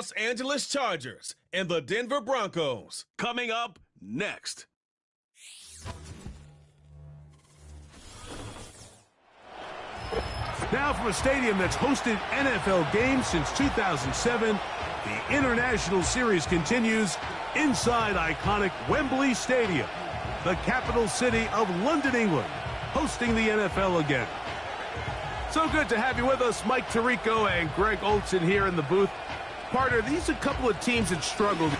Los Angeles Chargers and the Denver Broncos. Coming up next. Now from a stadium that's hosted NFL games since 2007, the International Series continues inside iconic Wembley Stadium, the capital city of London, England, hosting the NFL again. So good to have you with us, Mike Tirico and Greg Olson here in the booth. Partner, these are a couple of teams that struggled.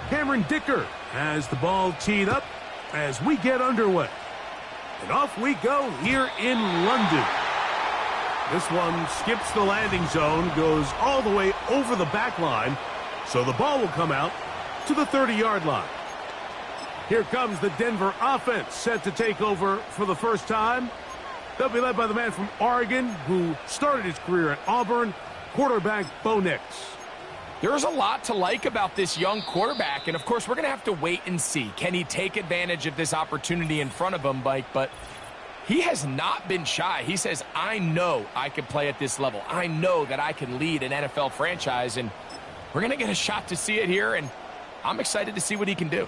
Cameron Dicker has the ball teed up as we get underway. And off we go here in London. This one skips the landing zone, goes all the way over the back line, so the ball will come out to the 30-yard line. Here comes the Denver offense, set to take over for the first time. They'll be led by the man from Oregon who started his career at Auburn, quarterback Bo Nix. There's a lot to like about this young quarterback, and of course we're going to have to wait and see. Can he take advantage of this opportunity in front of him, Mike? But he has not been shy. He says, I know I can play at this level. I know that I can lead an NFL franchise, and we're going to get a shot to see it here, and I'm excited to see what he can do.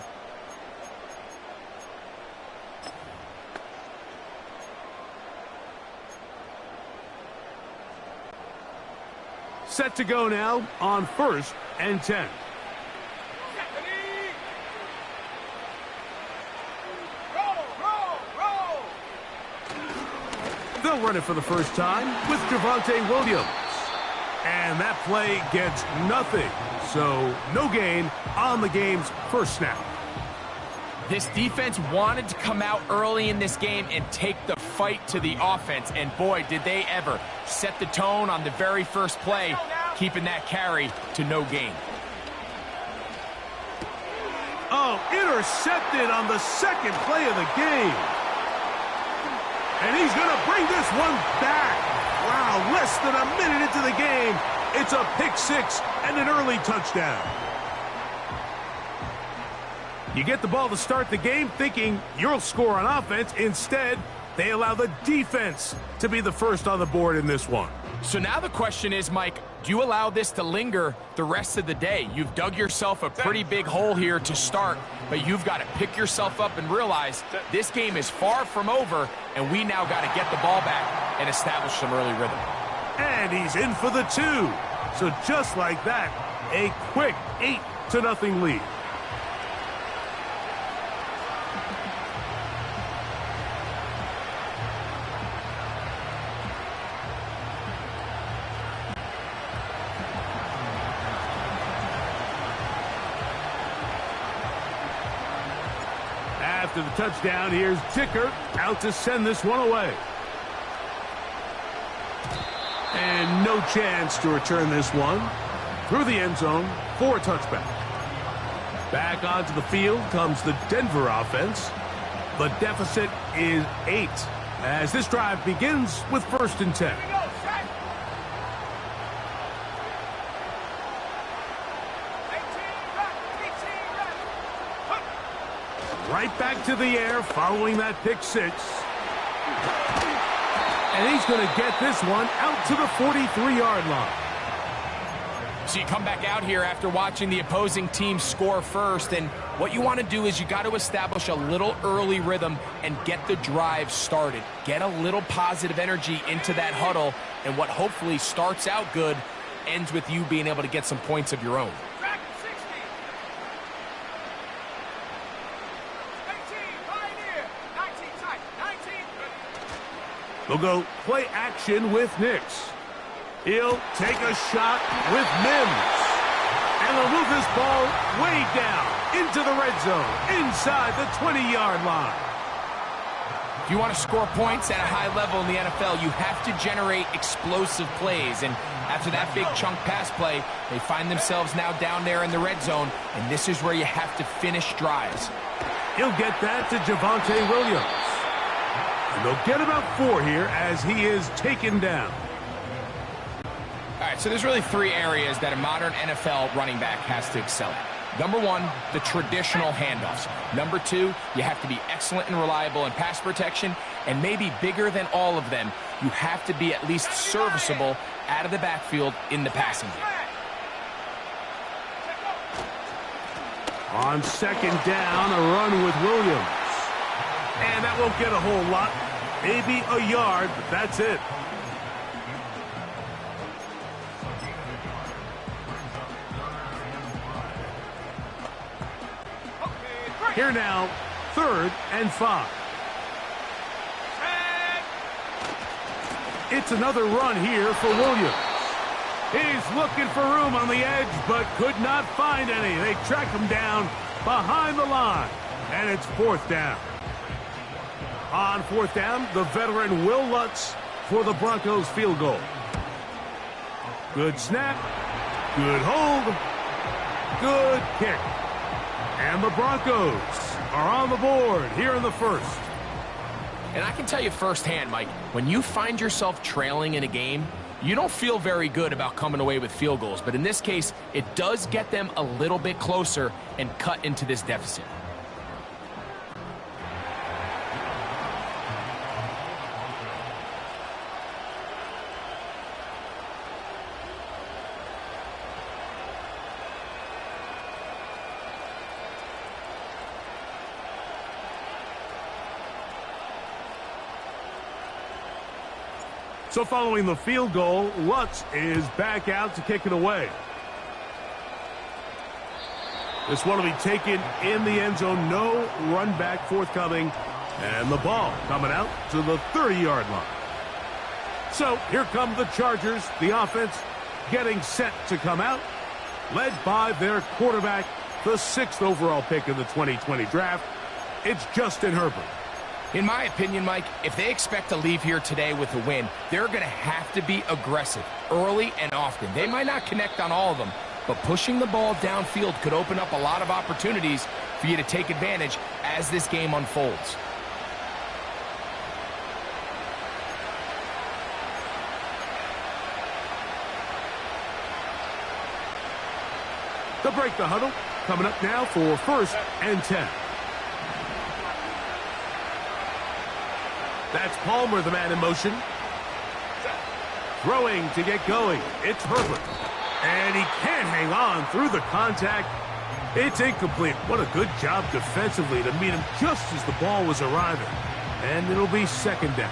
Set to go now on 1st and 10. They'll run it for the first time with Javonte Williams. And that play gets nothing. So no gain on the game's first snap. This defense wanted to come out early in this game and take the fight to the offense, and boy, did they ever. Set the tone on the very first play, keeping that carry to no gain. Oh, intercepted on the second play of the game. And he's going to bring this one back. Wow, less than a minute into the game, it's a pick six and an early touchdown. You get the ball to start the game thinking you'll score on offense. Instead, they allow the defense to be the first on the board in this one. So now the question is, Mike, do you allow this to linger the rest of the day? You've dug yourself a pretty big hole here to start, but you've got to pick yourself up and realize this game is far from over, and we now got to get the ball back and establish some early rhythm. And he's in for the two. So just like that, a quick 8-0 lead. After the touchdown, here's Dicker out to send this one away. And no chance to return this one through the end zone for a touchback. Back onto the field comes the Denver offense. The deficit is 8 as this drive begins with 1st and 10. Right back to the air following that pick six. And he's going to get this one out to the 43-yard line. So you come back out here after watching the opposing team score first, and what you want to do is you got to establish a little early rhythm and get the drive started. Get a little positive energy into that huddle, and what hopefully starts out good ends with you being able to get some points of your own. They'll go play action with Nix. He'll take a shot with Mims. And they'll move this ball way down into the red zone, inside the 20-yard line. If you want to score points at a high level in the NFL, you have to generate explosive plays. And after that big chunk pass play, they find themselves now down there in the red zone, and this is where you have to finish drives. He'll get that to Javonte Williams. And they'll get about 4 here as he is taken down. All right, so there's really 3 areas that a modern NFL running back has to excel at. Number 1, the traditional handoffs. Number 2, you have to be excellent and reliable in pass protection. And maybe bigger than all of them, you have to be at least serviceable out of the backfield in the passing game. On 2nd down, a run with Williams. And that won't get a whole lot. Maybe a yard, but that's it. Here now, 3rd and 5. It's another run here for Williams. He's looking for room on the edge, but could not find any. They track him down behind the line, and it's 4th down. On 4th down, the veteran Will Lutz for the Broncos field goal. Good snap, good hold, good kick. And the Broncos are on the board here in the 1st. And I can tell you firsthand, Mike, when you find yourself trailing in a game, you don't feel very good about coming away with field goals. But in this case, it does get them a little bit closer and cut into this deficit. So following the field goal, Lutz is back out to kick it away. This one will be taken in the end zone. No run back forthcoming. And the ball coming out to the 30-yard line. So here come the Chargers. The offense getting set to come out, led by their quarterback, the 6th overall pick in the 2020 draft, it's Justin Herbert. In my opinion, Mike, if they expect to leave here today with a win, they're going to have to be aggressive early and often. They might not connect on all of them, but pushing the ball downfield could open up a lot of opportunities for you to take advantage as this game unfolds. They'll break the huddle. Coming up now for 1st and 10. That's Palmer, the man in motion. Throwing to get going. It's Herbert. And he can't hang on through the contact. It's incomplete. What a good job defensively to meet him just as the ball was arriving. And it'll be 2nd down.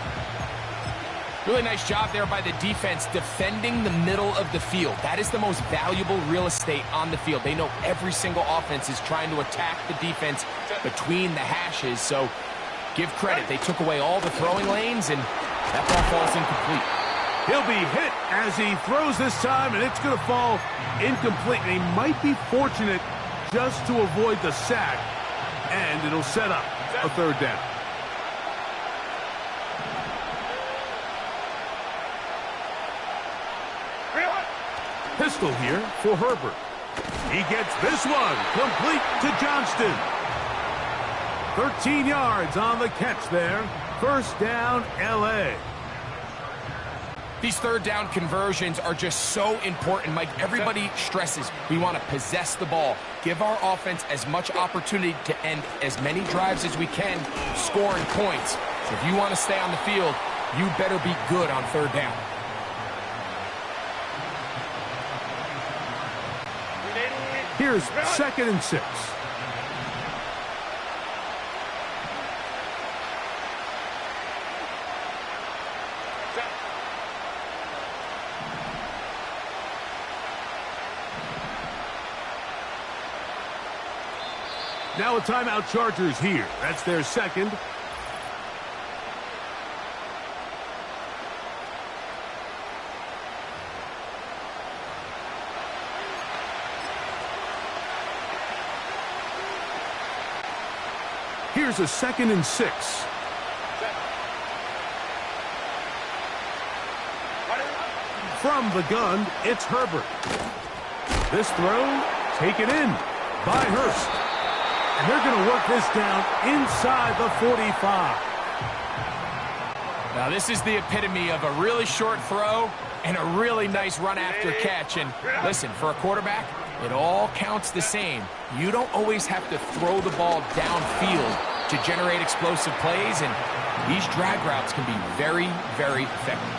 Really nice job there by the defense defending the middle of the field. That is the most valuable real estate on the field. They know every single offense is trying to attack the defense between the hashes. So give credit. They took away all the throwing lanes, and that ball falls incomplete. He'll be hit as he throws this time, and it's going to fall incomplete. And he might be fortunate just to avoid the sack, and it'll set up a 3rd down. Pistol here for Herbert. He gets this one complete to Johnston. 13 yards on the catch there. 1st down, L.A. These 3rd down conversions are just so important, Mike. Everybody stresses we want to possess the ball, give our offense as much opportunity to end as many drives as we can, scoring points. So if you want to stay on the field, you better be good on 3rd down. Here's 2nd and 6. Now a timeout, Chargers here. That's their 2nd. Here's a 2nd and 6. From the gun, it's Herbert. This throw taken in by Hurst. And they're going to work this down inside the 45. Now this is the epitome of a really short throw and a really nice run after catch. And listen, for a quarterback, it all counts the same. You don't always have to throw the ball downfield to generate explosive plays, and these drag routes can be very, very effective.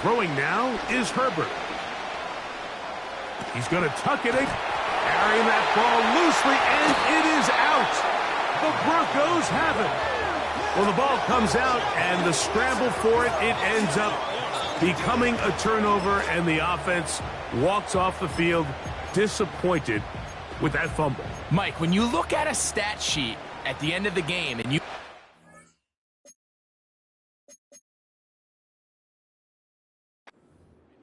Throwing now is Herbert. He's going to tuck it in, carrying that ball loosely, and it is out. The Broncos have it. Well, the ball comes out, and the scramble for it, it ends up becoming a turnover, and the offense walks off the field disappointed with that fumble. Mike, when you look at a stat sheet at the end of the game and you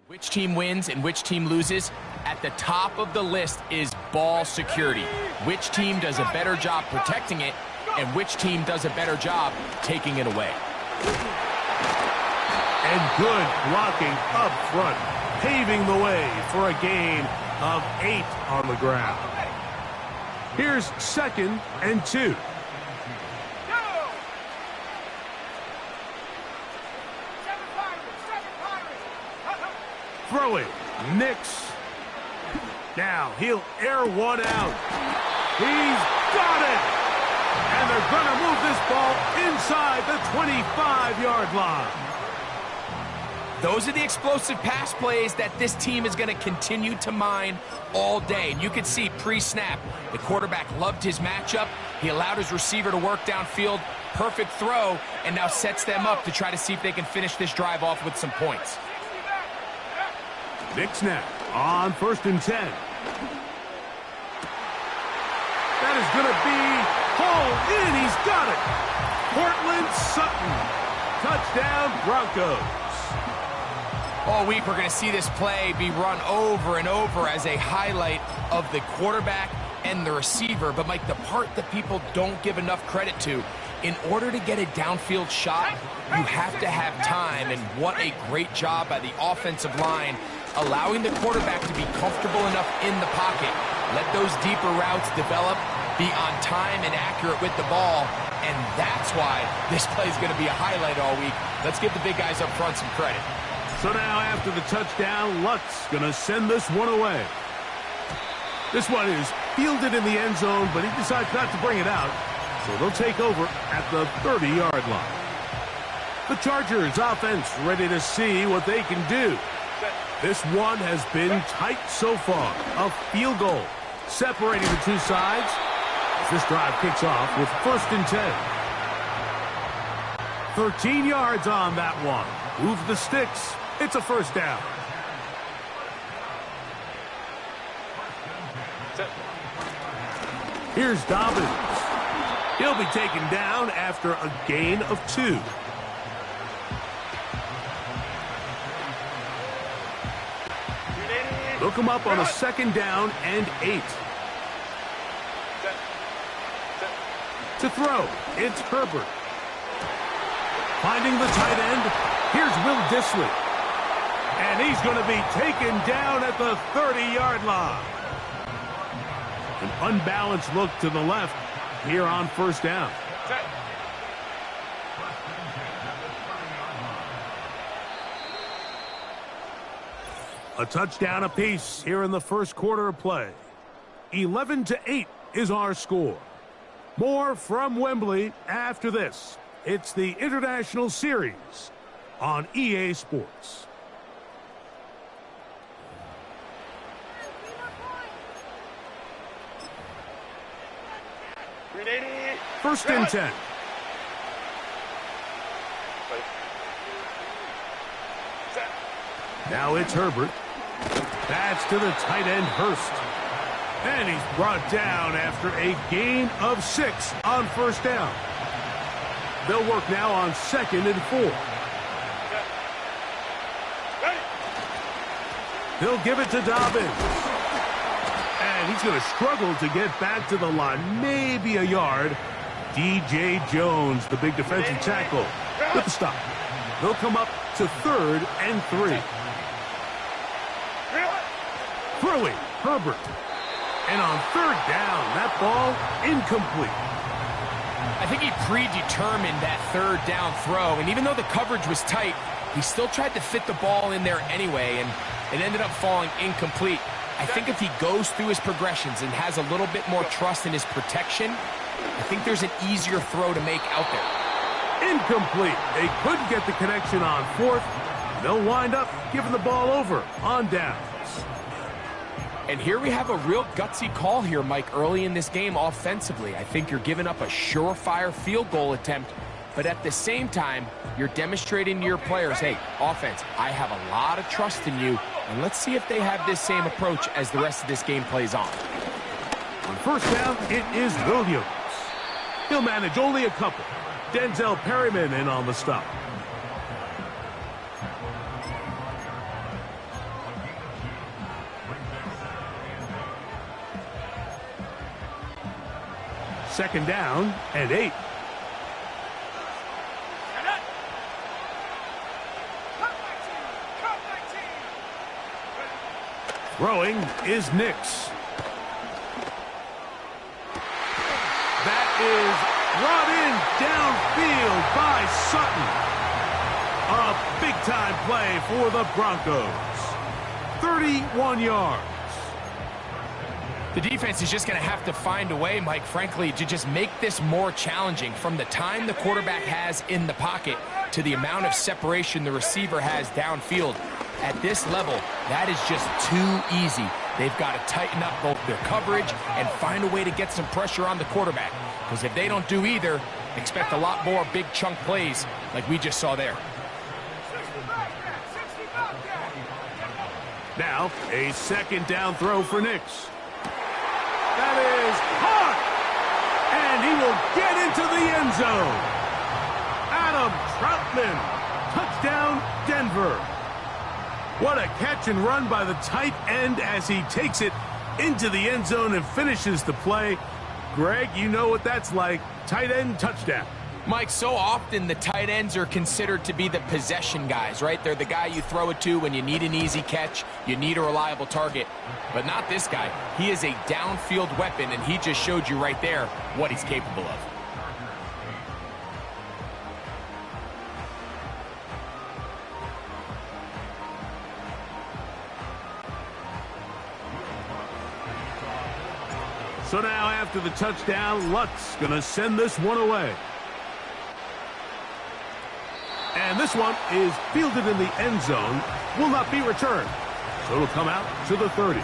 which team wins and which team loses, at the top of the list is ball security. Which team does a better job protecting it, and which team does a better job taking it away. And good blocking up front, paving the way for a gain of 8 on the ground. Here's 2nd and 2. Throw it. Nix. Now he'll air one out. He's got it. And they're going to move this ball inside the 25-yard line. Those are the explosive pass plays that this team is going to continue to mine all day. And you can see pre-snap, the quarterback loved his matchup. He allowed his receiver to work downfield. Perfect throw, and now sets them up to try to see if they can finish this drive off with some points. Big snap on 1st and 10. That is going to be Hole in, he's got it. Cortland Sutton. Touchdown, Broncos. All week, we're going to see this play be run over and over as a highlight of the quarterback and the receiver. But, Mike, the part that people don't give enough credit to, in order to get a downfield shot, you have to have time. And what a great job by the offensive line, allowing the quarterback to be comfortable enough in the pocket. Let those deeper routes develop, be on time and accurate with the ball. And that's why this play is going to be a highlight all week. Let's give the big guys up front some credit. So now after the touchdown, Lutz going to send this one away. This one is fielded in the end zone, but he decides not to bring it out. So they'll take over at the 30-yard line. The Chargers offense ready to see what they can do. This one has been tight so far. A field goal separating the two sides. This drive kicks off with 1st and 10. 13 yards on that one. Move the sticks. It's a 1st down. Here's Dobbins. He'll be taken down after a gain of 2. Look him up on a 2nd down and 8. To throw, it's Herbert. Finding the tight end, here's Will Dissly. And he's going to be taken down at the 30-yard line. An unbalanced look to the left here on 1st down. A touchdown apiece here in the 1st quarter of play. 11-8 is our score. More from Wembley after this. It's the International Series on EA Sports. First and 10. Now it's Herbert. That's to the tight end, Hurst. And he's brought down after a gain of 6 on 1st down. They'll work now on 2nd and 4. They'll give it to Dobbins. And he's going to struggle to get back to the line. Maybe a yard. D.J. Jones, the big defensive tackle, with the stop. They'll come up to 3rd and 3. Throwing, Herbert. And on 3rd down, that ball incomplete. I think he predetermined that 3rd down throw, and even though the coverage was tight, he still tried to fit the ball in there anyway, and it ended up falling incomplete. I think if he goes through his progressions and has a little bit more trust in his protection, I think there's an easier throw to make out there. Incomplete. They couldn't get the connection on 4th. They'll wind up giving the ball over on downs. And here we have a real gutsy call here, Mike, early in this game offensively. I think you're giving up a surefire field goal attempt, but at the same time, you're demonstrating to your players, hey, offense, I have a lot of trust in you, and let's see if they have this same approach as the rest of this game plays on. On 1st down, it is Williams. He'll manage only a couple. Denzel Perryman in on the stop. Second down and 8. Throwing is Nix. That is brought in downfield by Sutton. A big-time play for the Broncos. 31 yards. The defense is just going to have to find a way, Mike, frankly, to just make this more challenging. From the time the quarterback has in the pocket to the amount of separation the receiver has downfield. At this level, that is just too easy. They've got to tighten up both their coverage and find a way to get some pressure on the quarterback. Because if they don't do either, expect a lot more big chunk plays like we just saw there. Now, a second down throw for Nix. That is hot! And And he will get into the end zone. Adam Troutman. Touchdown, Denver. What a catch and run by the tight end as he takes it into the end zone and finishes the play. Greg, you know what that's like. Tight end touchdown. Mike, so often the tight ends are considered to be the possession guys, right? They're the guy you throw it to when you need an easy catch, you need a reliable target. But not this guy. He is a downfield weapon, and he just showed you right there what he's capable of. So now after the touchdown, Lutz going to send this one away. And this one is fielded in the end zone, will not be returned. So it'll come out to the 30.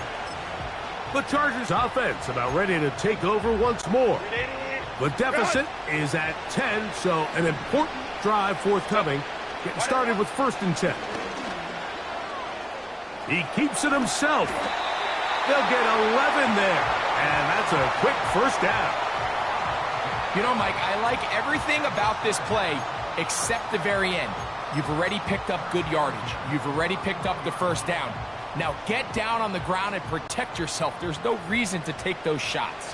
The Chargers offense about ready to take over once more. The deficit is at 10, so an important drive forthcoming. Getting started with 1st and 10. He keeps it himself. They'll get 11 there. And that's a quick 1st down. You know, Mike, I like everything about this play except the very end. You've already picked up good yardage. You've already picked up the 1st down. Now get down on the ground and protect yourself. There's no reason to take those shots.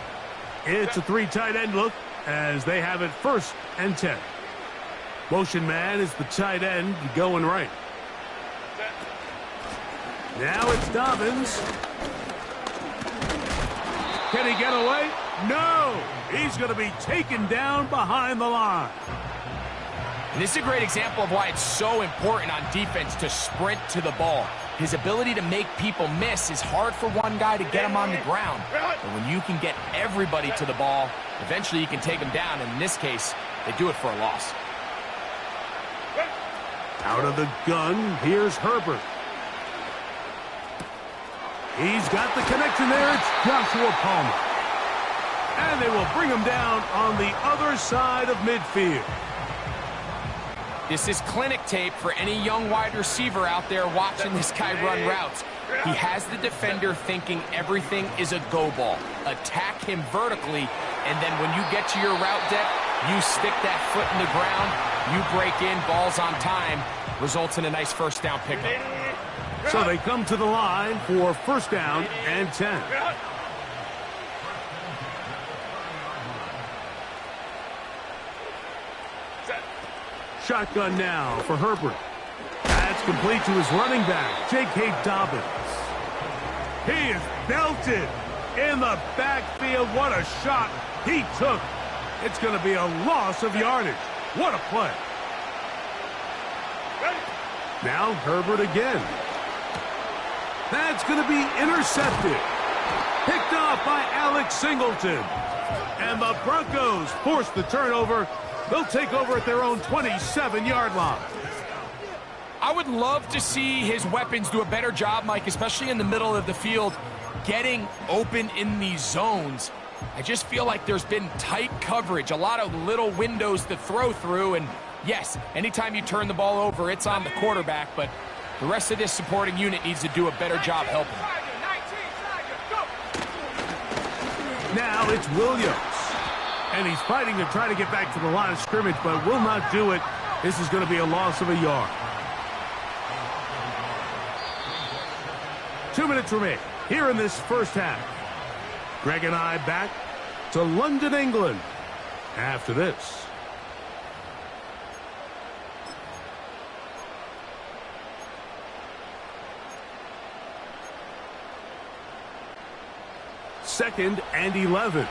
It's a 3 tight end look as they have it 1st and 10. Motion man is the tight end going right. Now it's Dobbins. Can he get away? No! He's going to be taken down behind the line. And this is a great example of why it's so important on defense to sprint to the ball. His ability to make people miss is hard for one guy to get him on the ground. But when you can get everybody to the ball, eventually you can take him down. And in this case, they do it for a loss. Out of the gun, here's Herbert. He's got the connection there. It's Joshua Palmer. And they will bring him down on the other side of midfield. This is clinic tape for any young wide receiver out there watching this guy run routes. He has the defender thinking everything is a go ball. Attack him vertically, and then when you get to your route depth, you stick that foot in the ground, you break in, balls on time, results in a nice 1st down pickup. So they come to the line for 1st down and 10. Shotgun now for Herbert. That's complete to his running back, J.K. Dobbins. He is belted in the backfield. What a shot he took. It's going to be a loss of yardage. What a play. Now Herbert again. That's going to be intercepted. Picked off by Alex Singleton. And the Broncos force the turnover. They'll take over at their own 27-yard line. I would love to see his weapons do a better job, Mike, especially in the middle of the field, getting open in these zones. I just feel like there's been tight coverage, a lot of little windows to throw through. And yes, anytime you turn the ball over, it's on the quarterback, but the rest of this supporting unit needs to do a better job helping. Now it's Williams. And he's fighting to try to get back to the line of scrimmage, but will not do it. This is going to be a loss of a yard. 2 minutes remain here in this 1st half. Greg and I back to London, England after this. Second and 11.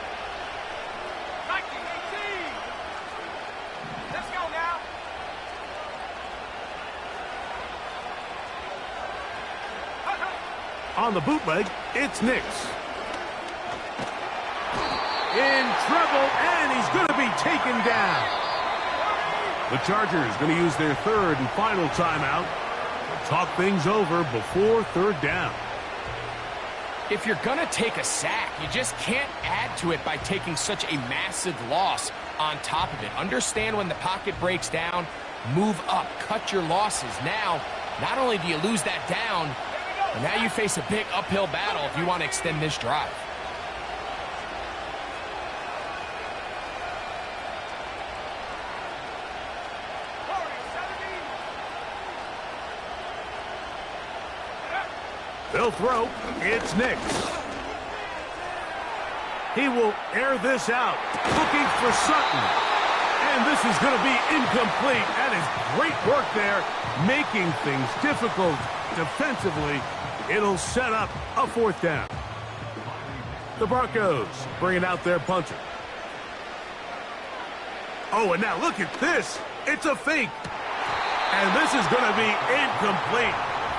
On the bootleg, it's Nix. In trouble, and he's going to be taken down. The Chargers going to use their 3rd and final timeout to talk things over before 3rd down. If you're going to take a sack, you just can't add to it by taking such a massive loss on top of it. Understand when the pocket breaks down, move up, cut your losses. Now, not only do you lose that down, but now you face a big uphill battle if you want to extend this drive. They'll throw. It's Nix. He will air this out, looking for Sutton. And this is going to be incomplete. That is great work there, making things difficult defensively. It'll set up a 4th down. The Broncos bringing out their punter. Oh, and now look at this. It's a fake. And this is going to be incomplete.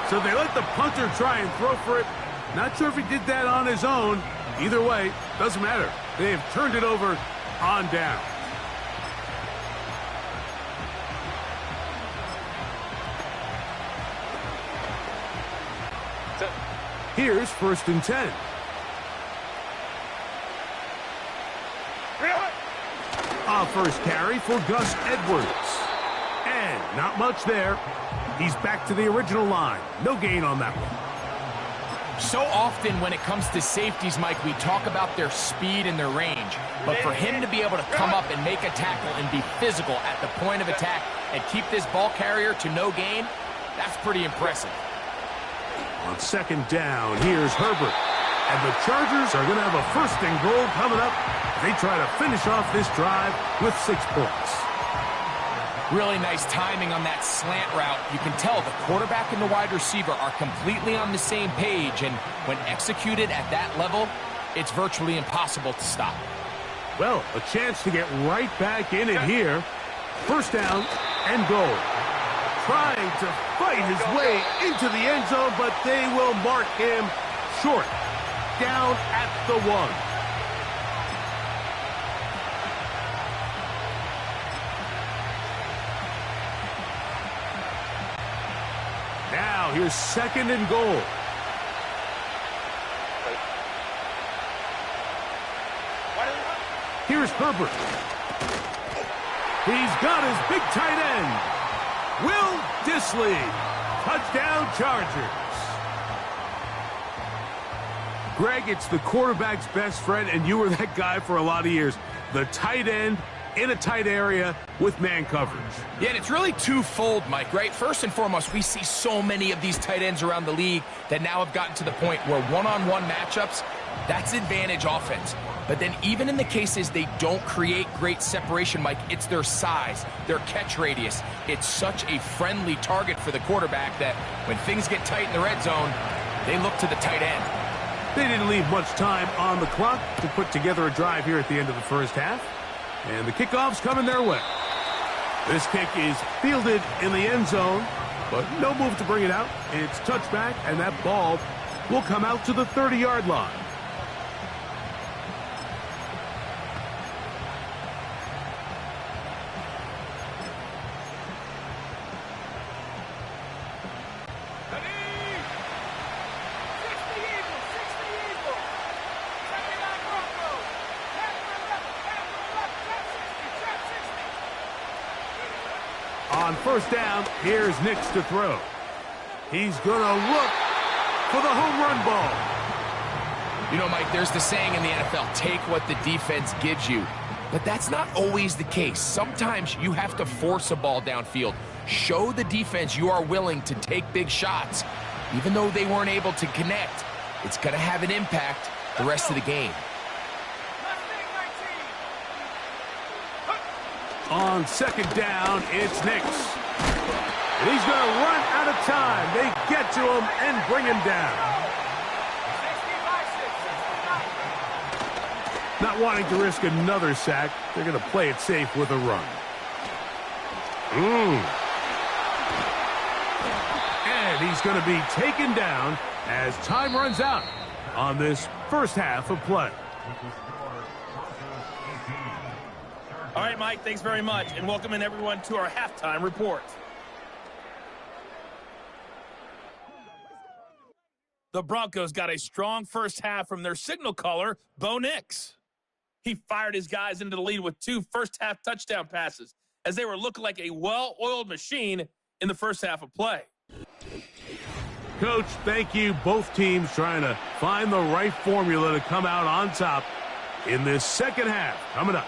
So they let the punter try and throw for it. Not sure if he did that on his own. Either way, doesn't matter. They have turned it over on down. Here's 1st and 10. A first carry for Gus Edwards. And not much there. He's back to the original line. No gain on that one. So often when it comes to safeties, Mike, we talk about their speed and their range. But for him to be able to come up and make a tackle and be physical at the point of attack and keep this ball carrier to no gain, that's pretty impressive. On 2nd down, here's Herbert. And the Chargers are going to have a 1st and goal coming up. They try to finish off this drive with 6 points. Really nice timing on that slant route. You can tell the quarterback and the wide receiver are completely on the same page, and when executed at that level, it's virtually impossible to stop. Well, a chance to get right back in it here. 1st down and goal. Trying to fight his way into the end zone, but they will mark him short. Down at the 1. Now, here's 2nd and goal. Here's Herbert. He's got his big tight end. Will Dissly. Touchdown Chargers. Greg, it's the quarterback's best friend, and you were that guy for a lot of years. The tight end in a tight area with man coverage. Yeah, and it's really twofold, Mike, right? First and foremost, we see so many of these tight ends around the league that now have gotten to the point where one-on-one matchups, that's advantage offense. But then even in the cases they don't create great separation, Mike, it's their size, their catch radius. It's such a friendly target for the quarterback that when things get tight in the red zone, they look to the tight end. They didn't leave much time on the clock to put together a drive here at the end of the 1st half. And the kickoff's coming their way. This kick is fielded in the end zone, but no move to bring it out. It's touchback, and that ball will come out to the 30-yard line. On 1st down, here's Nix to throw. He's going to look for the home run ball. You know, Mike, there's the saying in the NFL, take what the defense gives you. But that's not always the case. Sometimes you have to force a ball downfield. Show the defense you are willing to take big shots. Even though they weren't able to connect, it's going to have an impact the rest of the game. On 2nd down, it's Nix. And he's going to run out of time. They get to him and bring him down. Not wanting to risk another sack, they're going to play it safe with a run. And he's going to be taken down as time runs out on this 1st half of play. All right, Mike, thanks very much, and welcome in everyone to our halftime report. The Broncos got a strong 1st half from their signal caller, Bo Nix. He fired his guys into the lead with 2 first-half touchdown passes as they were looking like a well-oiled machine in the 1st half of play. Coach, thank you. Both teams trying to find the right formula to come out on top in this 2nd half. Coming up.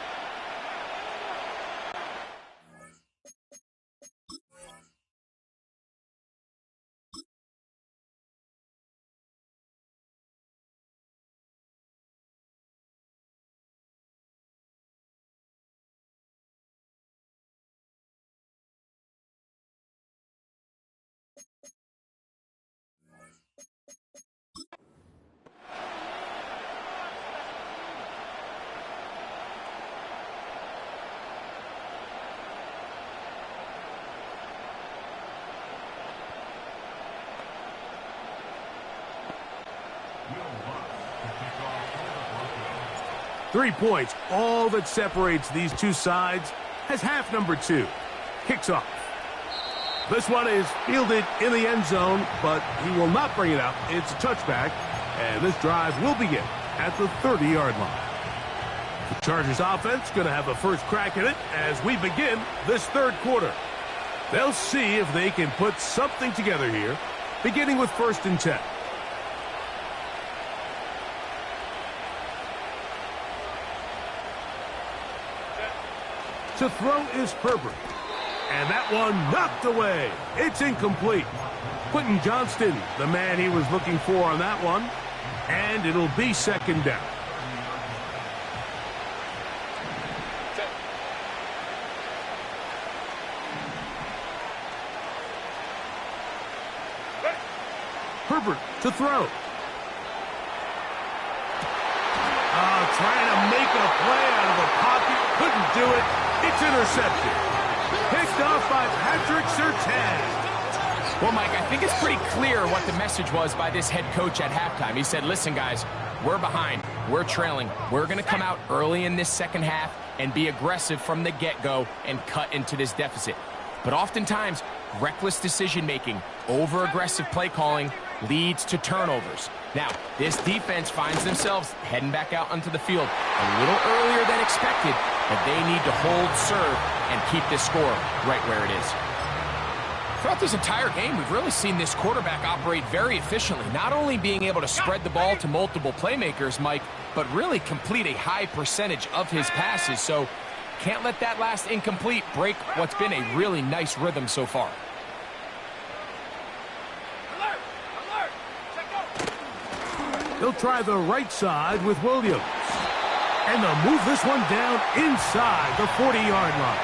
3 points, all that separates these two sides, as half number 2 kicks off. This one is fielded in the end zone, but he will not bring it out. It's a touchback, and this drive will begin at the 30-yard line. The Chargers offense going to have a first crack at it as we begin this third quarter. They'll see if they can put something together here, beginning with 1st and 10. To throw is Herbert. And that one knocked away. It's incomplete. Quentin Johnston, the man he was looking for on that one. And it'll be 2nd down. Herbert to throw. Trying to make a play out of the pocket. Couldn't do it. It's intercepted. Picked off by Patrick Surtain. Well, Mike, I think it's pretty clear what the message was by this head coach at halftime. He said, listen, guys, we're behind. We're trailing. We're going to come out early in this second half and be aggressive from the get-go and cut into this deficit. But oftentimes, reckless decision-making, over-aggressive play calling leads to turnovers. Now, this defense finds themselves heading back out onto the field a little earlier than expected, but they need to hold serve and keep this score right where it is. Throughout this entire game, we've really seen this quarterback operate very efficiently, not only being able to spread the ball to multiple playmakers, Mike, but really complete a high percentage of his passes. So can't let that last incomplete break what's been a really nice rhythm so far. They'll try the right side with Williams. And they'll move this one down inside the 40-yard line.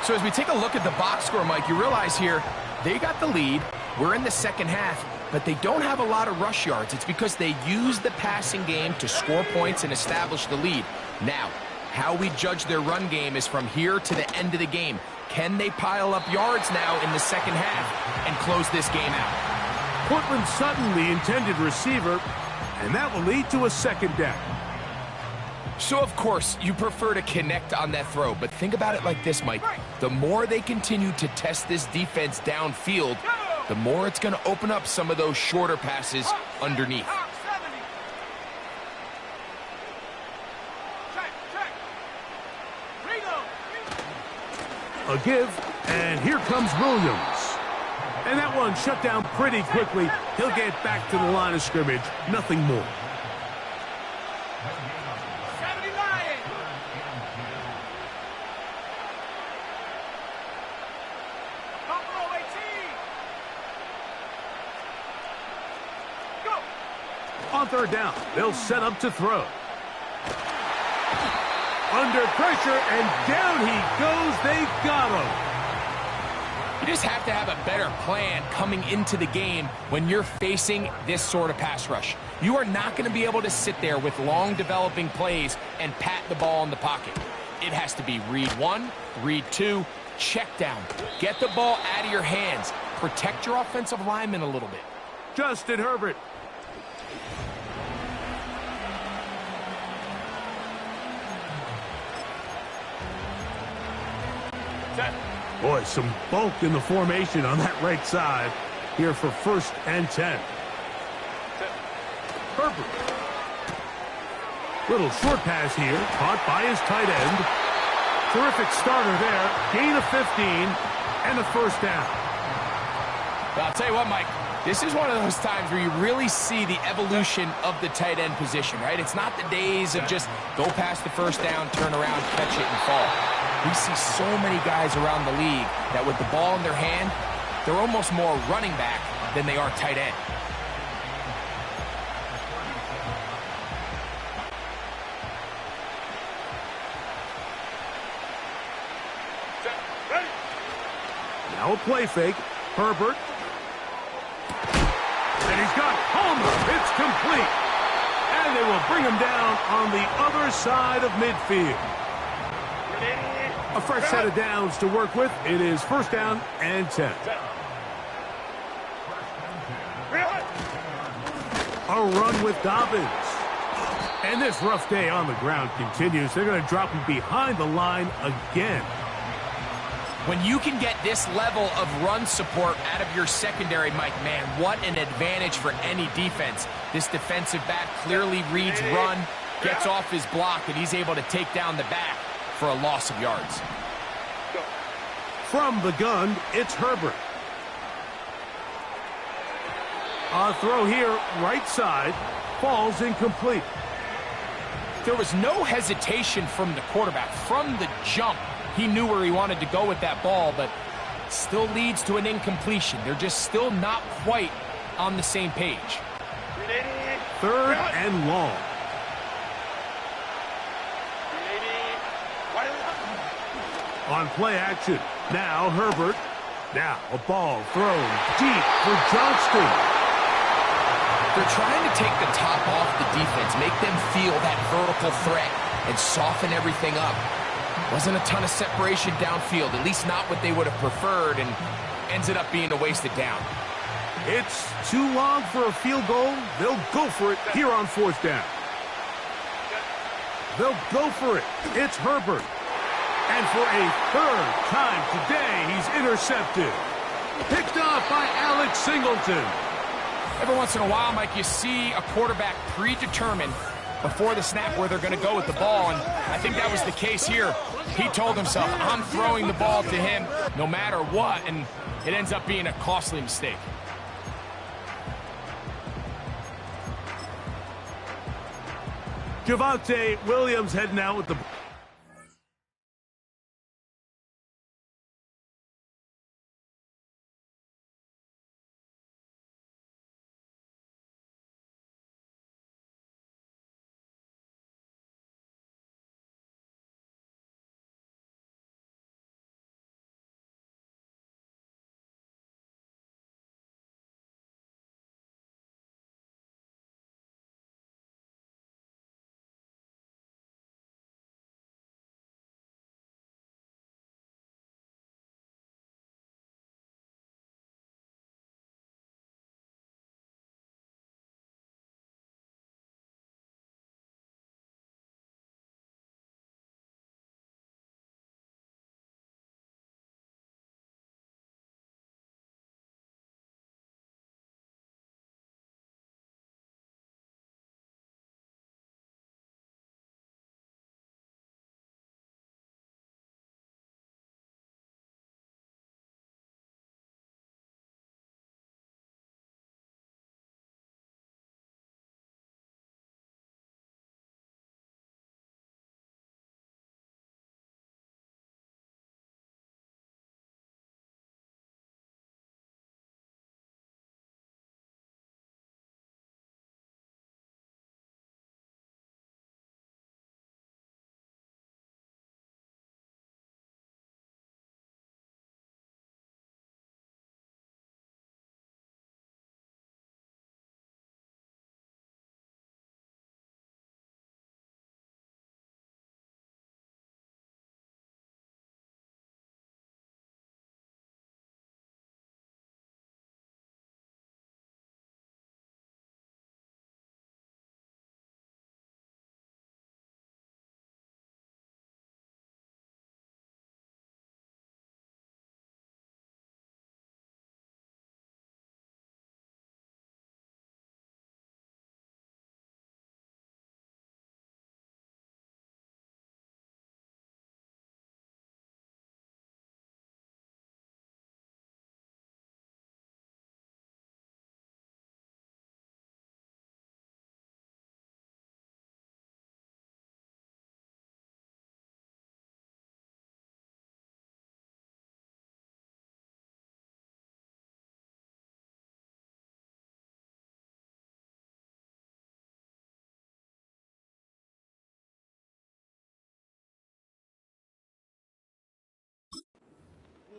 So as we take a look at the box score, Mike, you realize here they got the lead. We're in the second half, but they don't have a lot of rush yards. It's because they use the passing game to score points and establish the lead. Now, how we judge their run game is from here to the end of the game. Can they pile up yards now in the second half and close this game out? Cortland Sutton, the intended receiver, and that will lead to a 2nd down. So, of course, you prefer to connect on that throw, but think about it like this, Mike. The more they continue to test this defense downfield, the more it's going to open up some of those shorter passes underneath. A give, and here comes Williams. And that one shut down pretty quickly. He'll get back to the line of scrimmage. Nothing more. On 3rd down, they'll set up to throw. Under pressure, and down he goes. They got him. You just have to have a better plan coming into the game when you're facing this sort of pass rush. You are not going to be able to sit there with long developing plays and pat the ball in the pocket. It has to be read 1, read 2, check down. Get the ball out of your hands. Protect your offensive lineman a little bit. Justin Herbert. Boy, some bulk in the formation on that right side here for 1st and 10. Herbert. Little short pass here, caught by his tight end. Terrific starter there. Gain of 15 and a 1st down. Well, I'll tell you what, Mike. This is one of those times where you really see the evolution of the tight end position, right? It's not the days of just go past the 1st down, turn around, catch it, and fall. We see so many guys around the league that with the ball in their hand, they're almost more running back than they are tight end. Now a play fake. Herbert. And he's got Palmer. It's complete. And they will bring him down on the other side of midfield. A fresh set of downs to work with. It is 1st down and 10. A run with Dobbins. And this rough day on the ground continues. They're going to drop him behind the line again. When you can get this level of run support out of your secondary, Mike, man, what an advantage for any defense. This defensive back clearly reads run, gets off his block, and he's able to take down the back for a loss of yards. From the gun, it's Herbert. A throw here, right side, falls incomplete. There was no hesitation from the quarterback. From the jump, he knew where he wanted to go with that ball, but still leads to an incompletion. They're just still not quite on the same page. 3rd and long. On play action, now Herbert. Now a ball thrown deep for Johnston. They're trying to take the top off the defense, make them feel that vertical threat, and soften everything up. Wasn't a ton of separation downfield, at least not what they would have preferred, and ends it up being a wasted down. It's too long for a field goal. They'll go for it here on 4th down. They'll go for it. It's Herbert. And for a 3rd time today, he's intercepted. Picked off by Alex Singleton. Every once in a while, Mike, you see a quarterback predetermined before the snap where they're going to go with the ball, and I think that was the case here. He told himself, I'm throwing the ball to him no matter what, and it ends up being a costly mistake. Javonte Williams heading out with the...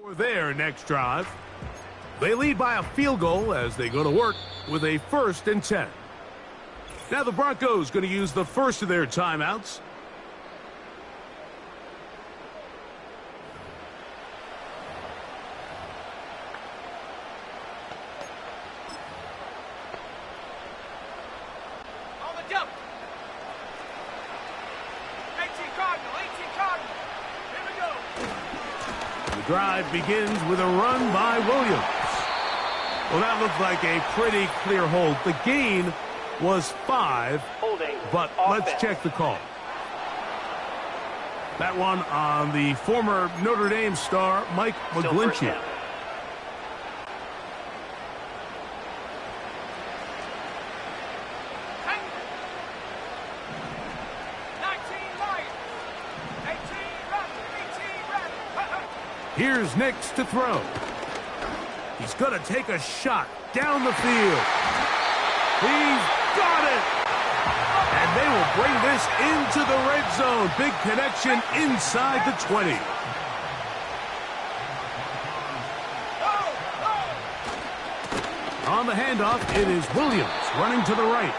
For their next drive, they lead by a field goal as they go to work with a 1st and 10. Now the Broncos going to use the first of their timeouts. drive begins with a run by Williams. Well, that looked like a pretty clear hold. The gain was 5, but let's check the call. That one on the former Notre Dame star, Mike McGlinchey. Here's Nix to throw. He's going to take a shot down the field. He's got it! And they will bring this into the red zone. Big connection inside the 20. On the handoff, it is Williams running to the right.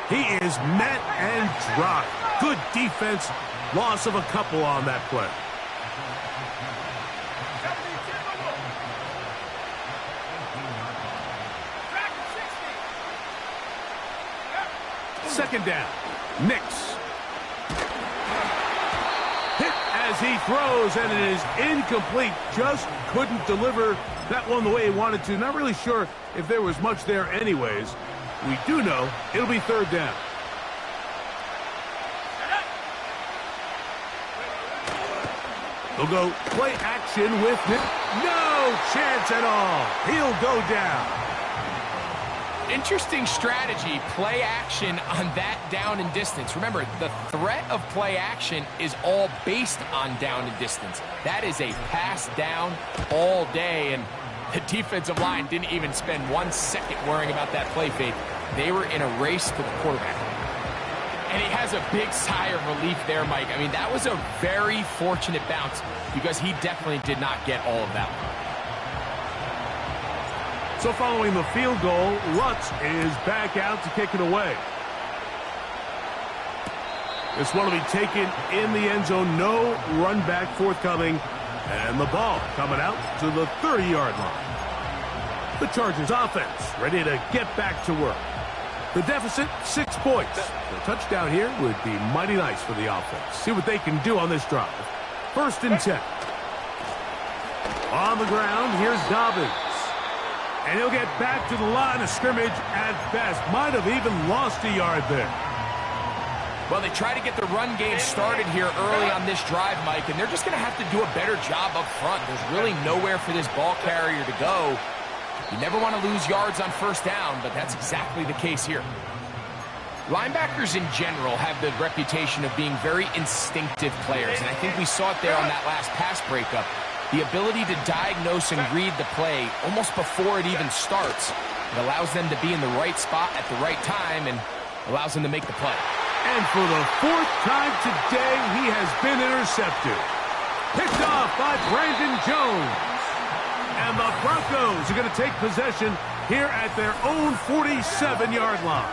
He is met and dropped. Good defense. Loss of a couple on that play. Second down. Nix. Hit as he throws, and it is incomplete. Just couldn't deliver that one the way he wanted to. Not really sure if there was much there anyways. We do know it'll be third down. They'll go play action with Nix. No chance at all. He'll go down. Interesting strategy, play action on that down and distance. Remember, the threat of play action is all based on down and distance. That is a pass down all day, and the defensive line didn't even spend 1 second worrying about that play fake. They were in a race to the quarterback. And he has a big sigh of relief there, Mike. I mean, that was a very fortunate bounce because he definitely did not get all of that one. So following the field goal, Lutz is back out to kick it away. This one will be taken in the end zone. No run back forthcoming. And the ball coming out to the 30-yard line. The Chargers offense ready to get back to work. The deficit, 6 points. The touchdown here would be mighty nice for the offense. See what they can do on this drive. 1st and 10. On the ground, here's Dobbins. And he'll get back to the line of scrimmage at best. Might have even lost a yard there. Well, they try to get the run game started here early on this drive, Mike, and they're just going to have to do a better job up front. There's really nowhere for this ball carrier to go. You never want to lose yards on 1st down, but that's exactly the case here. Linebackers in general have the reputation of being very instinctive players, and I think we saw it there on that last pass breakup. The ability to diagnose and read the play almost before it even starts. It allows them to be in the right spot at the right time and allows them to make the play. And for the 4th time today, he has been intercepted. Picked off by Brandon Jones. And the Broncos are going to take possession here at their own 47-yard line.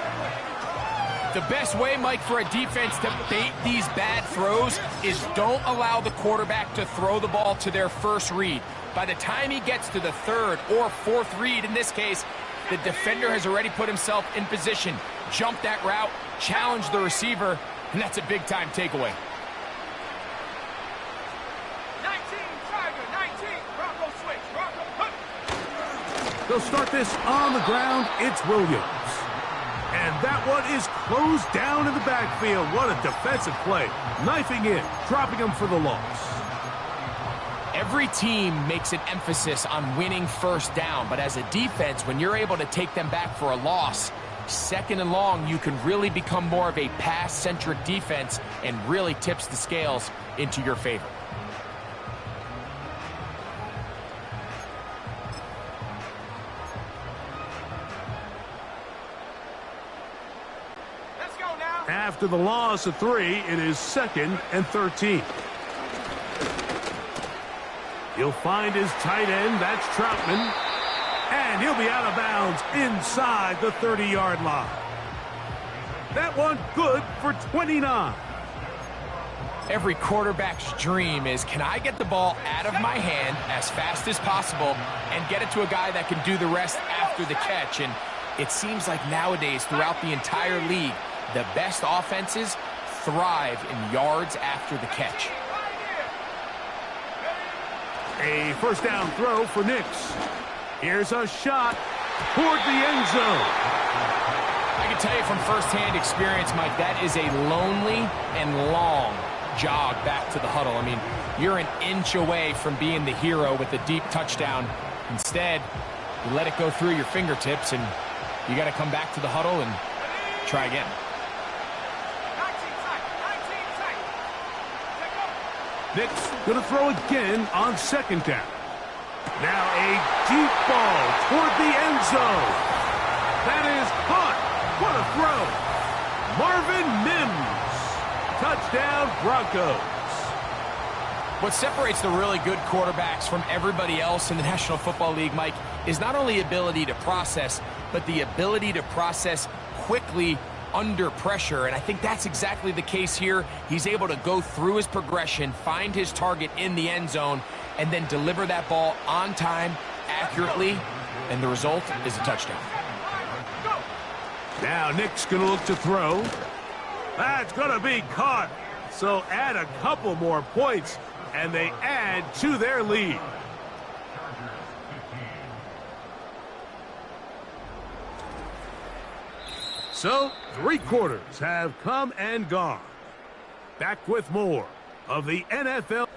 The best way, Mike, for a defense to bait these bad throws is don't allow the quarterback to throw the ball to their first read. By the time he gets to the 3rd or 4th read, in this case, the defender has already put himself in position, jumped that route, challenged the receiver, and that's a big-time takeaway. 19, Tiger, 19, Bronco switch, Bronco. They'll start this on the ground. It's Williams. And that one is closed down in the backfield. What a defensive play. Knifing in, dropping him for the loss. Every team makes an emphasis on winning 1st down, but as a defense, when you're able to take them back for a loss, 2nd and long, you can really become more of a pass-centric defense and really tips the scales into your favor. After the loss of 3, it is 2nd and 13. He'll find his tight end. That's Troutman. And he'll be out of bounds inside the 30-yard line. That one good for 29. Every quarterback's dream is, can I get the ball out of my hand as fast as possible and get it to a guy that can do the rest after the catch? And it seems like nowadays, throughout the entire league, the best offenses thrive in yards after the catch. A first down throw for Nix. Here's a shot toward the end zone. I can tell you from firsthand experience, Mike, that is a lonely and long jog back to the huddle. I mean, you're an inch away from being the hero with a deep touchdown. Instead, you let it go through your fingertips, and you got to come back to the huddle and try again. 19 seconds. Take over. Nix going to throw again on second down. Now a deep ball toward the end zone. That is caught. What a throw. Marvin Mims. Touchdown, Broncos. What separates the really good quarterbacks from everybody else in the National Football League, Mike, is not only ability to process, but the ability to process quickly under pressure. And I think that's exactly the case here. He's able to go through his progression, find his target in the end zone, and then deliver that ball on time, accurately, and the result is a touchdown. Now Nick's going to look to throw. That's going to be caught. So add a couple more points, and they add to their lead. So, 3 quarters have come and gone. Back with more of the NFL.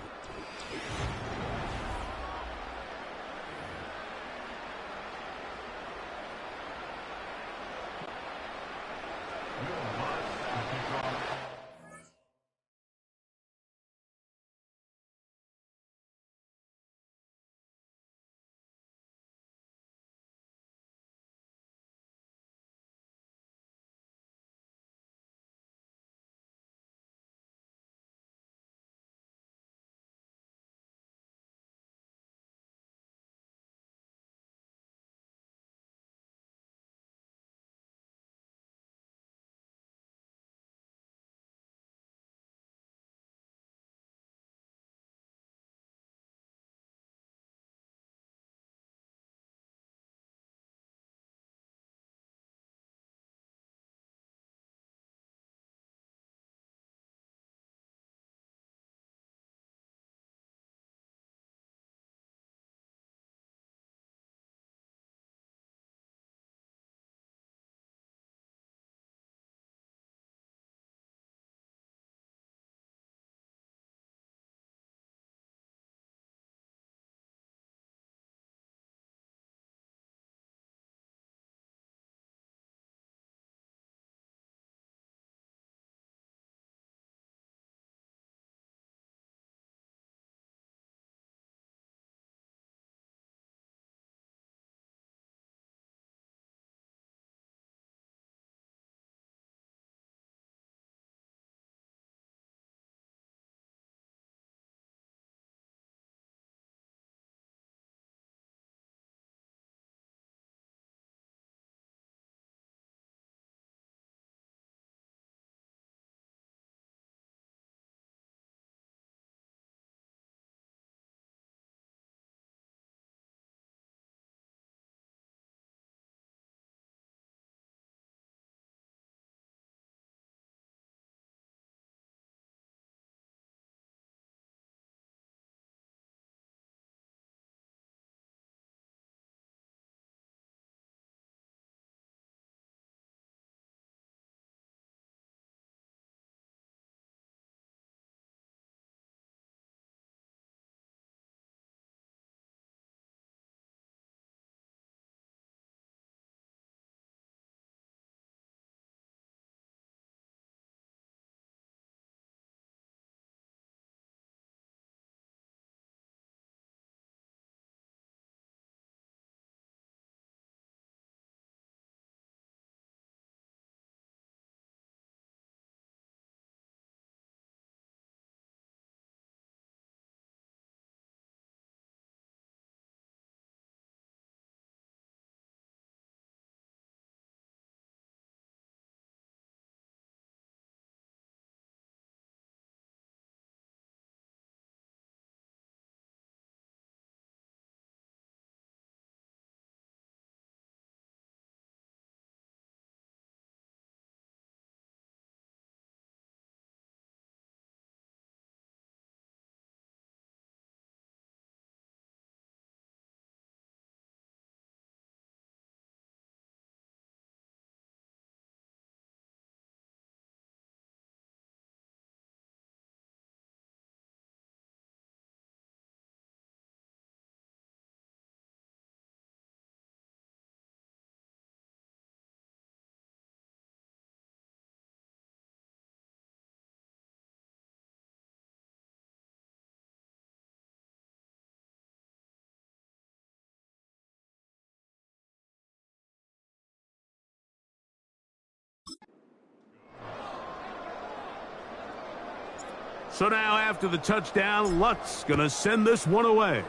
So now after the touchdown, Lutt's going to send this one away.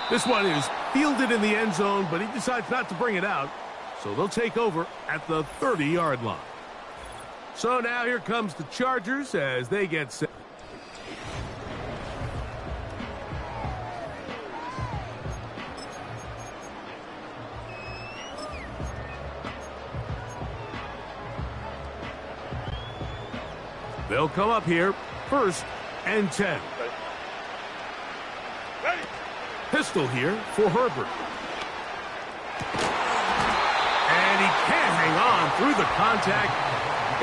This one is fielded in the end zone, but he decides not to bring it out. So they'll take over at the 30-yard line. So now here comes the Chargers as they get set. They'll come up here, 1st and 10. Pistol here for Herbert. And he can't hang on through the contact.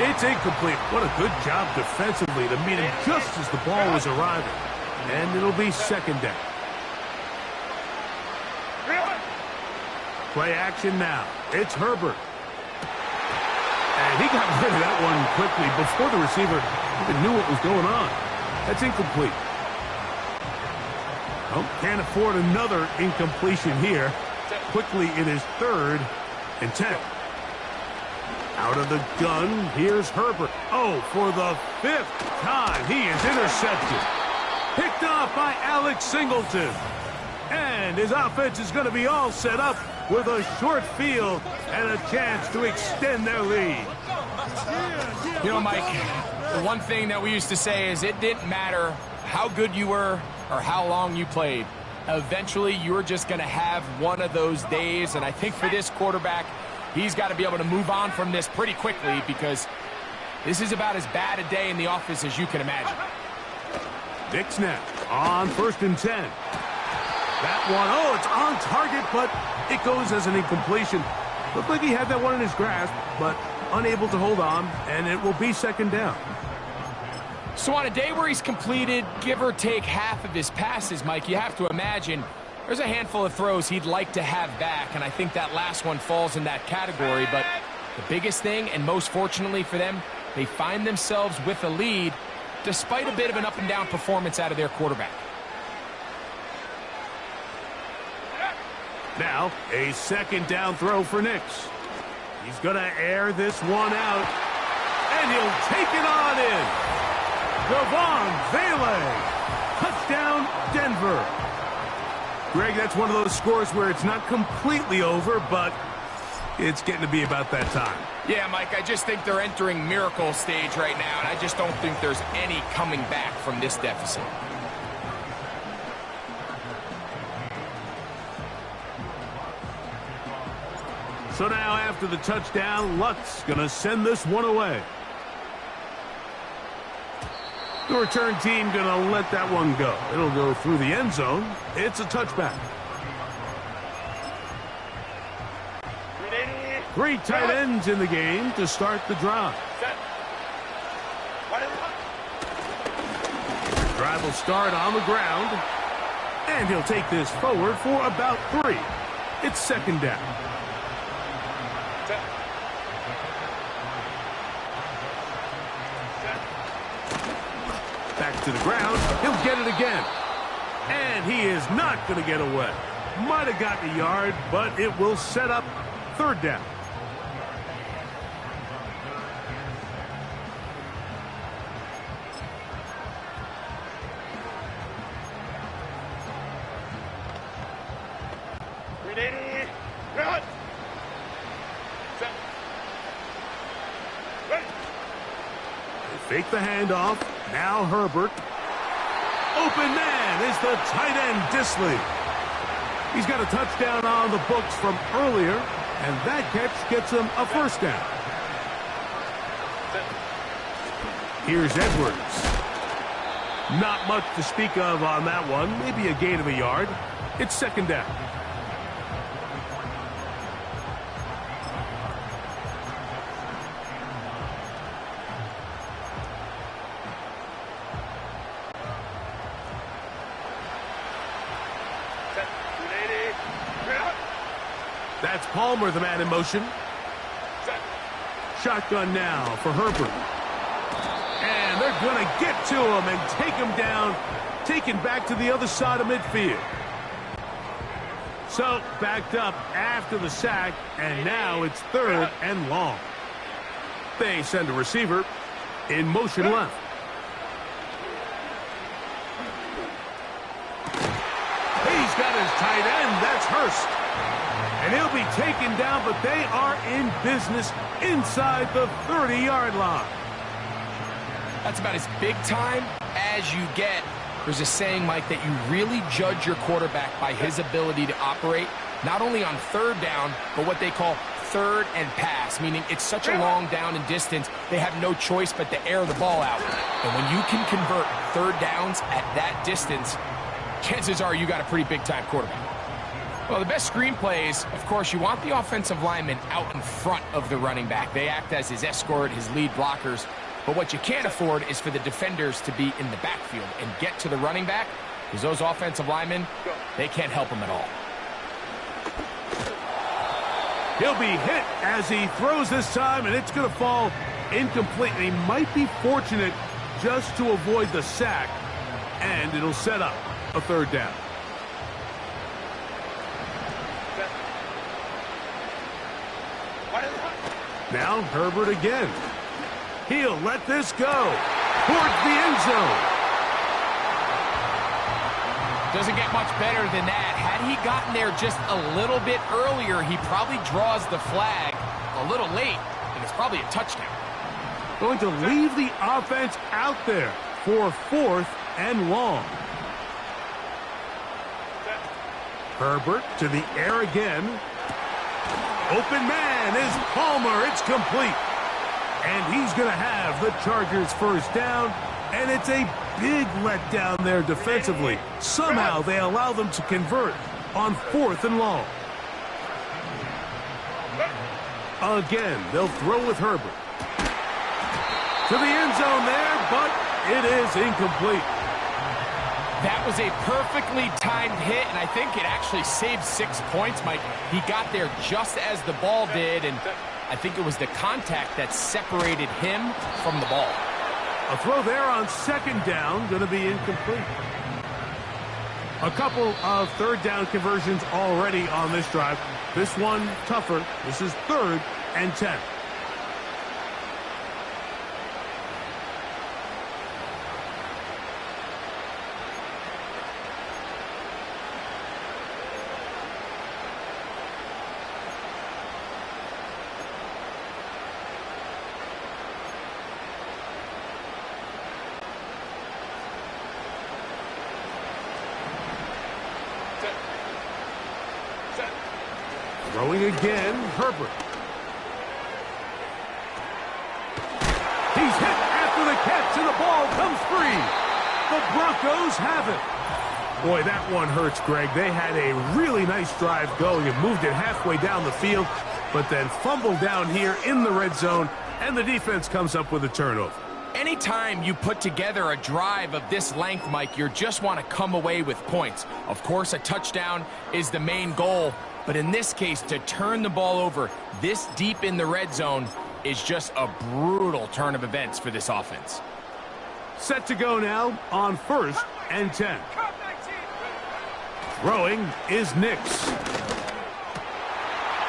It's incomplete. What a good job defensively to meet him just as the ball was arriving. And it'll be 2nd down. Play action now. It's Herbert. And he got rid of that one quickly before the receiver even knew what was going on. That's incomplete. Oh, can't afford another incompletion here. Quickly, it is 3rd and 10. Out of the gun, here's Herbert. Oh, for the 5th time, he is intercepted. Picked off by Alex Singleton. And his offense is going to be all set up with a short field and a chance to extend their lead. You know, Mike, the one thing that we used to say is it didn't matter how good you were or how long you played. Eventually, you're just going to have one of those days, and I think for this quarterback, he's got to be able to move on from this pretty quickly because this is about as bad a day in the office as you can imagine. Big snap on 1st and 10. That one, oh, it's on target, but it goes as an incompletion. Looked like he had that one in his grasp, but unable to hold on, and it will be 2nd down. So on a day where he's completed, give or take half of his passes, Mike, you have to imagine there's a handful of throws he'd like to have back, and I think that last one falls in that category. But the biggest thing, and most fortunately for them, they find themselves with a lead despite a bit of an up-and-down performance out of their quarterback. Now, a 2nd down throw for Nix. He's going to air this one out, and he'll take it on in. Devon Vele. Touchdown, Denver. Greg, that's one of those scores where it's not completely over, but it's getting to be about that time. Yeah, Mike, I just think they're entering miracle stage right now, and I just don't think there's any coming back from this deficit. So now after the touchdown, Lutt's going to send this one away. The return team going to let that one go. It'll go through the end zone. It's a touchback. 3 tight ends in the game to start the drive. Drive will start on the ground. And he'll take this forward for about 3. It's 2nd down. Back to the ground. He'll get it again. And he is not going to get away. Might have gotten a yard, but it will set up 3rd down. Fake the handoff. Now Herbert. Open man is the tight end, Disley. He's got a touchdown on the books from earlier, and that catch gets him a 1st down. Here's Edwards. Not much to speak of on that one. Maybe a gain of a yard. It's 2nd down. That's Palmer, the man in motion. Shotgun now for Herbert. And they're going to get to him and take him down, taken back to the other side of midfield. So, backed up after the sack, and now it's 3rd and long. They send a receiver. In motion left. He's got his tight end. That's Hurst. And he'll be taken down, but they are in business inside the 30-yard line. That's about as big time as you get. There's a saying, Mike, that you really judge your quarterback by his ability to operate, not only on third down, but what they call third and pass, meaning it's such a long down and distance, they have no choice but to air the ball out. And when you can convert third downs at that distance, chances are you got a pretty big-time quarterback. Well, the best screenplays, of course, you want the offensive lineman out in front of the running back. They act as his escort, his lead blockers. But what you can't afford is for the defenders to be in the backfield and get to the running back, because those offensive linemen, they can't help him at all. He'll be hit as he throws this time, and it's going to fall incomplete. He might be fortunate just to avoid the sack, and it'll set up a third down. Now Herbert again. He'll let this go towards the end zone. Doesn't get much better than that. Had he gotten there just a little bit earlier, he probably draws the flag a little late, and it's probably a touchdown. Going to leave the offense out there for 4th and long. Herbert to the air again. Open man is Palmer. It's complete. And he's going to have the Chargers first down. And it's a big letdown there defensively. Somehow they allow them to convert on 4th and long. Again, they'll throw with Herbert. To the end zone there, but it is incomplete. That was a perfectly timed hit, and I think it actually saved 6 points, Mike. He got there just as the ball did, and I think it was the contact that separated him from the ball. A throw there on 2nd down, going to be incomplete. A couple of third down conversions already on this drive. This one tougher. This is 3rd and 10. Throwing again, Herbert. He's hit after the catch, and the ball comes free. The Broncos have it. Boy, that one hurts, Greg. They had a really nice drive going and moved it halfway down the field, but then fumbled down here in the red zone, and the defense comes up with a turnover. Anytime you put together a drive of this length, Mike, you just want to come away with points. Of course, a touchdown is the main goal, but in this case, to turn the ball over this deep in the red zone is just a brutal turn of events for this offense. Set to go now on 1st and 10. Throwing is Nix.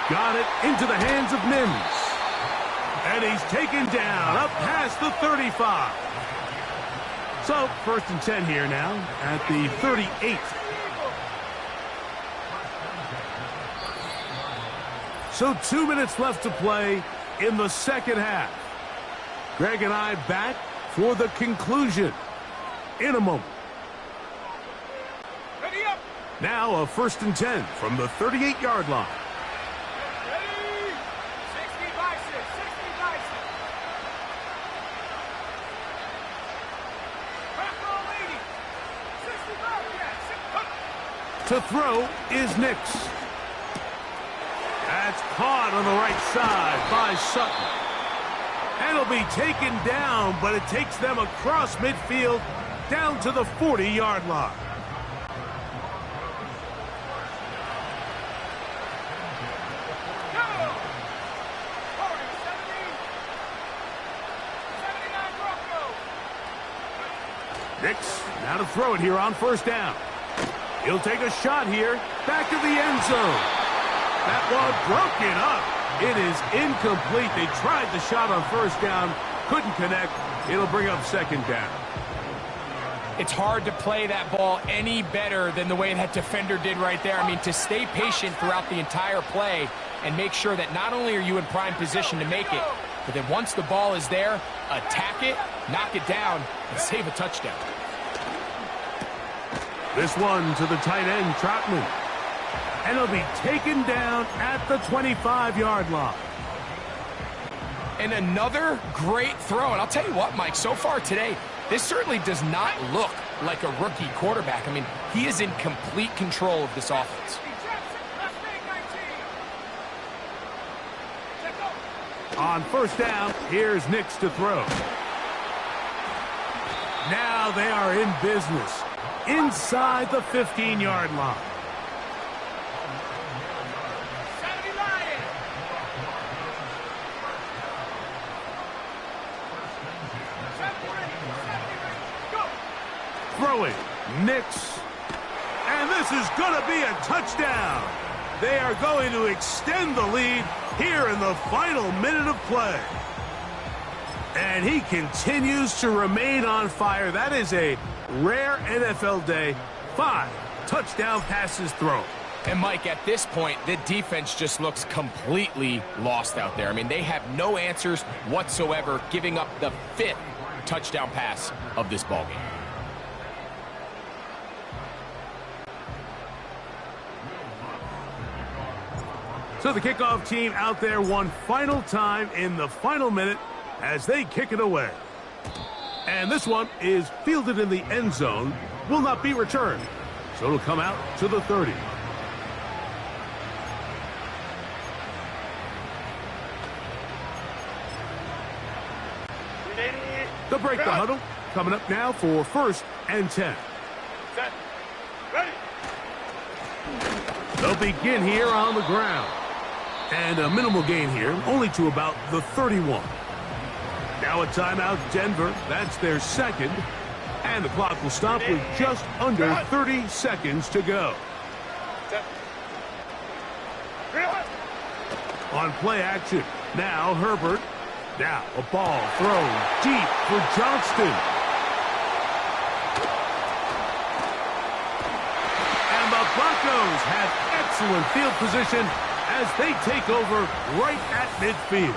Got it into the hands of Mims. And he's taken down up past the 35. So 1st and 10 here now at the 38th. So 2 minutes left to play in the second half. Greg and I back for the conclusion in a moment. Ready up. Now a 1st and 10 from the 38-yard line. Ready. 60 by 6. 60 by 6. Back roll 80. 65. Yeah. To throw is Nix. That's caught on the right side by Sutton. And it'll be taken down, but it takes them across midfield down to the 40-yard line. Go. 40, 70. 79 Broncos. Nix now to throw it here on 1st down. He'll take a shot here back of the end zone. That one broken up. It is incomplete. They tried the shot on 1st down, Couldn't connect. It'll bring up second down. It's hard to play that ball any better than the way that defender did right there. I mean, to stay patient throughout the entire play and make sure that not only are you in prime position to make it, but then once the ball is there, attack it, knock it down, and save a touchdown. This one to the tight end, Troutman. And he'll be taken down at the 25-yard line. And another great throw. And I'll tell you what, Mike, so far today, this certainly does not look like a rookie quarterback. I mean, he is in complete control of this offense. On first down, here's Nix to throw. Now they are in business inside the 15-yard line. Throwing, Nix. And this is going to be a touchdown. They are going to extend the lead here in the final minute of play. And he continues to remain on fire. That is a rare NFL day. 5 touchdown passes thrown. And, Mike, at this point, the defense just looks completely lost out there. I mean, they have no answers whatsoever, giving up the 5th touchdown pass of this ballgame. So the kickoff team out there one final time in the final minute as they kick it away. And this one is fielded in the end zone, will not be returned. So it'll come out to the 30. To break the huddle, coming up now for 1st and 10. Set. Ready. They'll begin here on the ground. And a minimal gain here, only to about the 31. Now a timeout, Denver. That's their second. And the clock will stop with just under 30 seconds to go. On play action, now Herbert. Now a ball thrown deep for Johnston. And the Broncos have excellent field position as they take over right at midfield.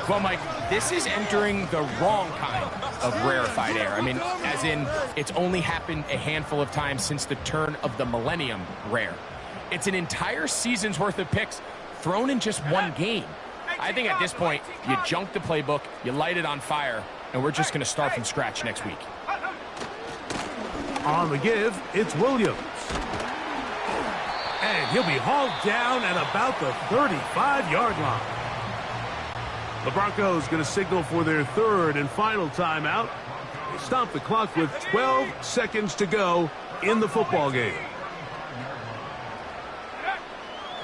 Well, Mike, this is entering the wrong kind of rarefied air. I mean, as in, it's only happened a handful of times since the turn of the millennium rare. It's an entire season's worth of picks thrown in just one game. I think at this point, you junk the playbook, you light it on fire, and we're just going to start from scratch next week. On the give, it's Williams. And he'll be hauled down at about the 35-yard line. The Broncos going to signal for their 3rd and final timeout. They stop the clock with 12 seconds to go in the football game.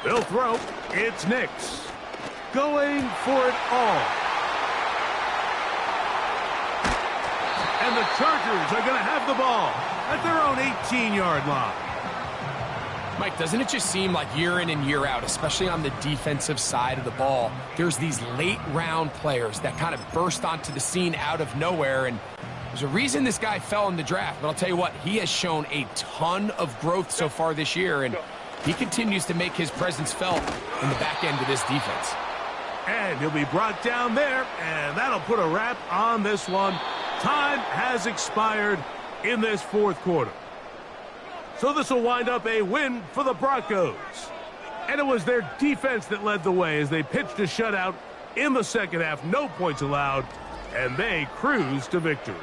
They'll throw. It's Nix. Going for it all. And the Chargers are going to have the ball at their own 18-yard line. Mike, doesn't it just seem like year in and year out, especially on the defensive side of the ball, there's these late-round players that kind of burst onto the scene out of nowhere, and there's a reason this guy fell in the draft, but I'll tell you what, he has shown a ton of growth so far this year, and he continues to make his presence felt in the back end of this defense. And he'll be brought down there, and that'll put a wrap on this one. Time has expired in this 4th quarter. So this will wind up a win for the Broncos. And it was their defense that led the way as they pitched a shutout in the second half. No points allowed, and they cruised to victory.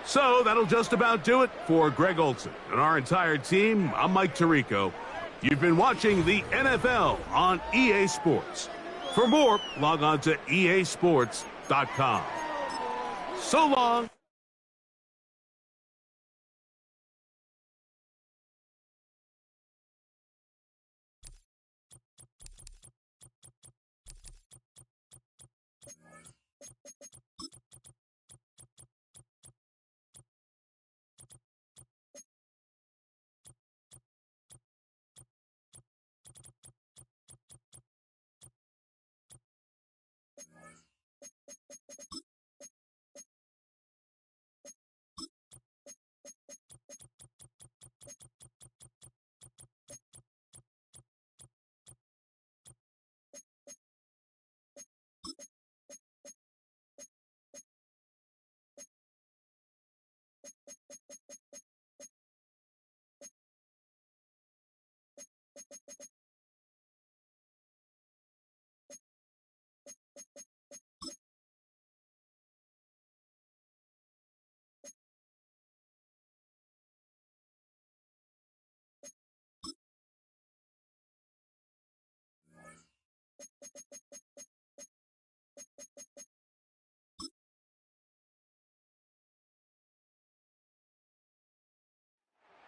So that'll just about do it for Greg Olson and our entire team. I'm Mike Tirico. You've been watching the NFL on EA Sports. For more, log on to easports.com. So long.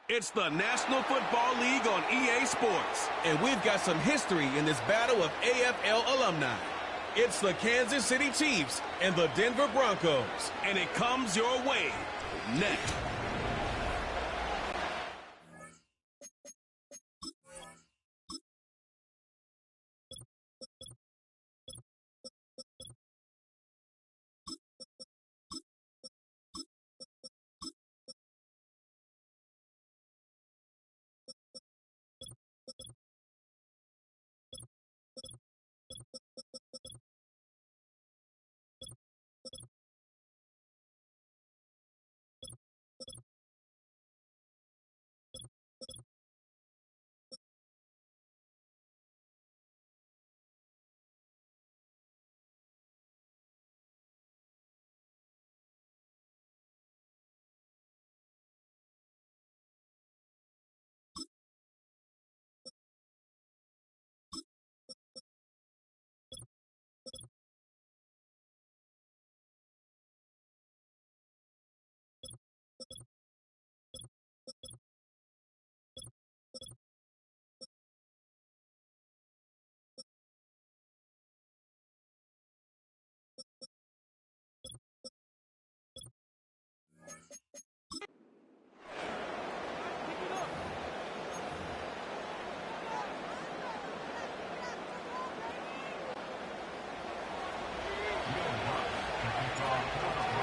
It's the National Football League on EA Sports, and we've got some history in this battle of AFL alumni. It's the Kansas City Chiefs and the Denver Broncos, and it comes your way next.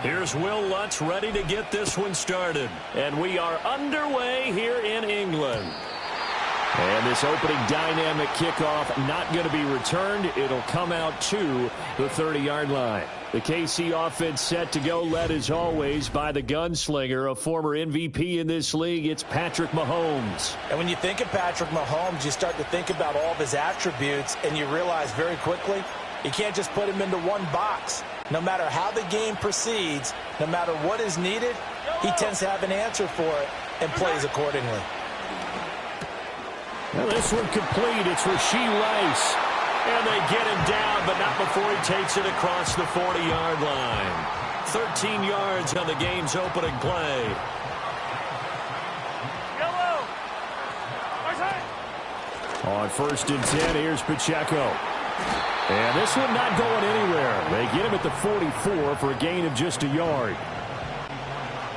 Here's Will Lutz ready to get this one started. And we are underway here in England. And this opening dynamic kickoff not going to be returned. It'll come out to the 30-yard line. The KC offense set to go, led as always by the gunslinger, a former MVP in this league. It's Patrick Mahomes. And when you think of Patrick Mahomes, you start to think about all of his attributes, and you realize very quickly you can't just put him into one box. No matter how the game proceeds, no matter what is needed, he tends to have an answer for it and plays accordingly. Well, this one complete. It's Rashee Rice. And they get him down, but not before he takes it across the 40-yard line. 13 yards on the game's opening play. On 1st and 10, here's Pacheco. And this one not going anywhere. They get him at the 44 for a gain of just a yard.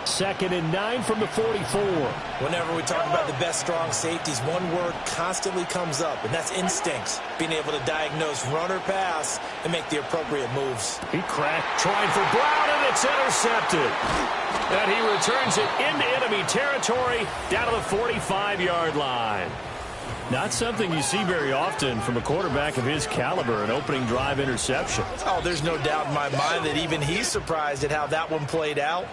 2nd and 9 from the 44. Whenever we talk about the best strong safeties, one word constantly comes up, and that's instincts. Being able to diagnose run or pass and make the appropriate moves. He cracked, trying for Brown, and it's intercepted. And he returns it into enemy territory down to the 45-yard line. Not something you see very often from a quarterback of his caliber, an opening drive interception. Oh, there's no doubt in my mind that even he's surprised at how that one played out.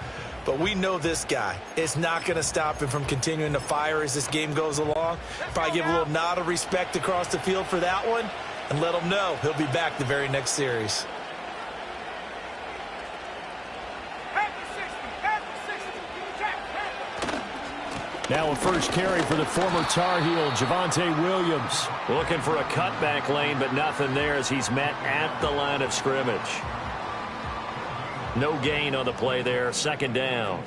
But we know this guy. It's not going to stop him from continuing to fire as this game goes along. Probably give a little nod of respect across the field for that one and let him know he'll be back the very next series. Now a first carry for the former Tar Heel, Javonte Williams. Looking for a cutback lane, but nothing there as he's met at the line of scrimmage. No gain on the play there. 2nd down.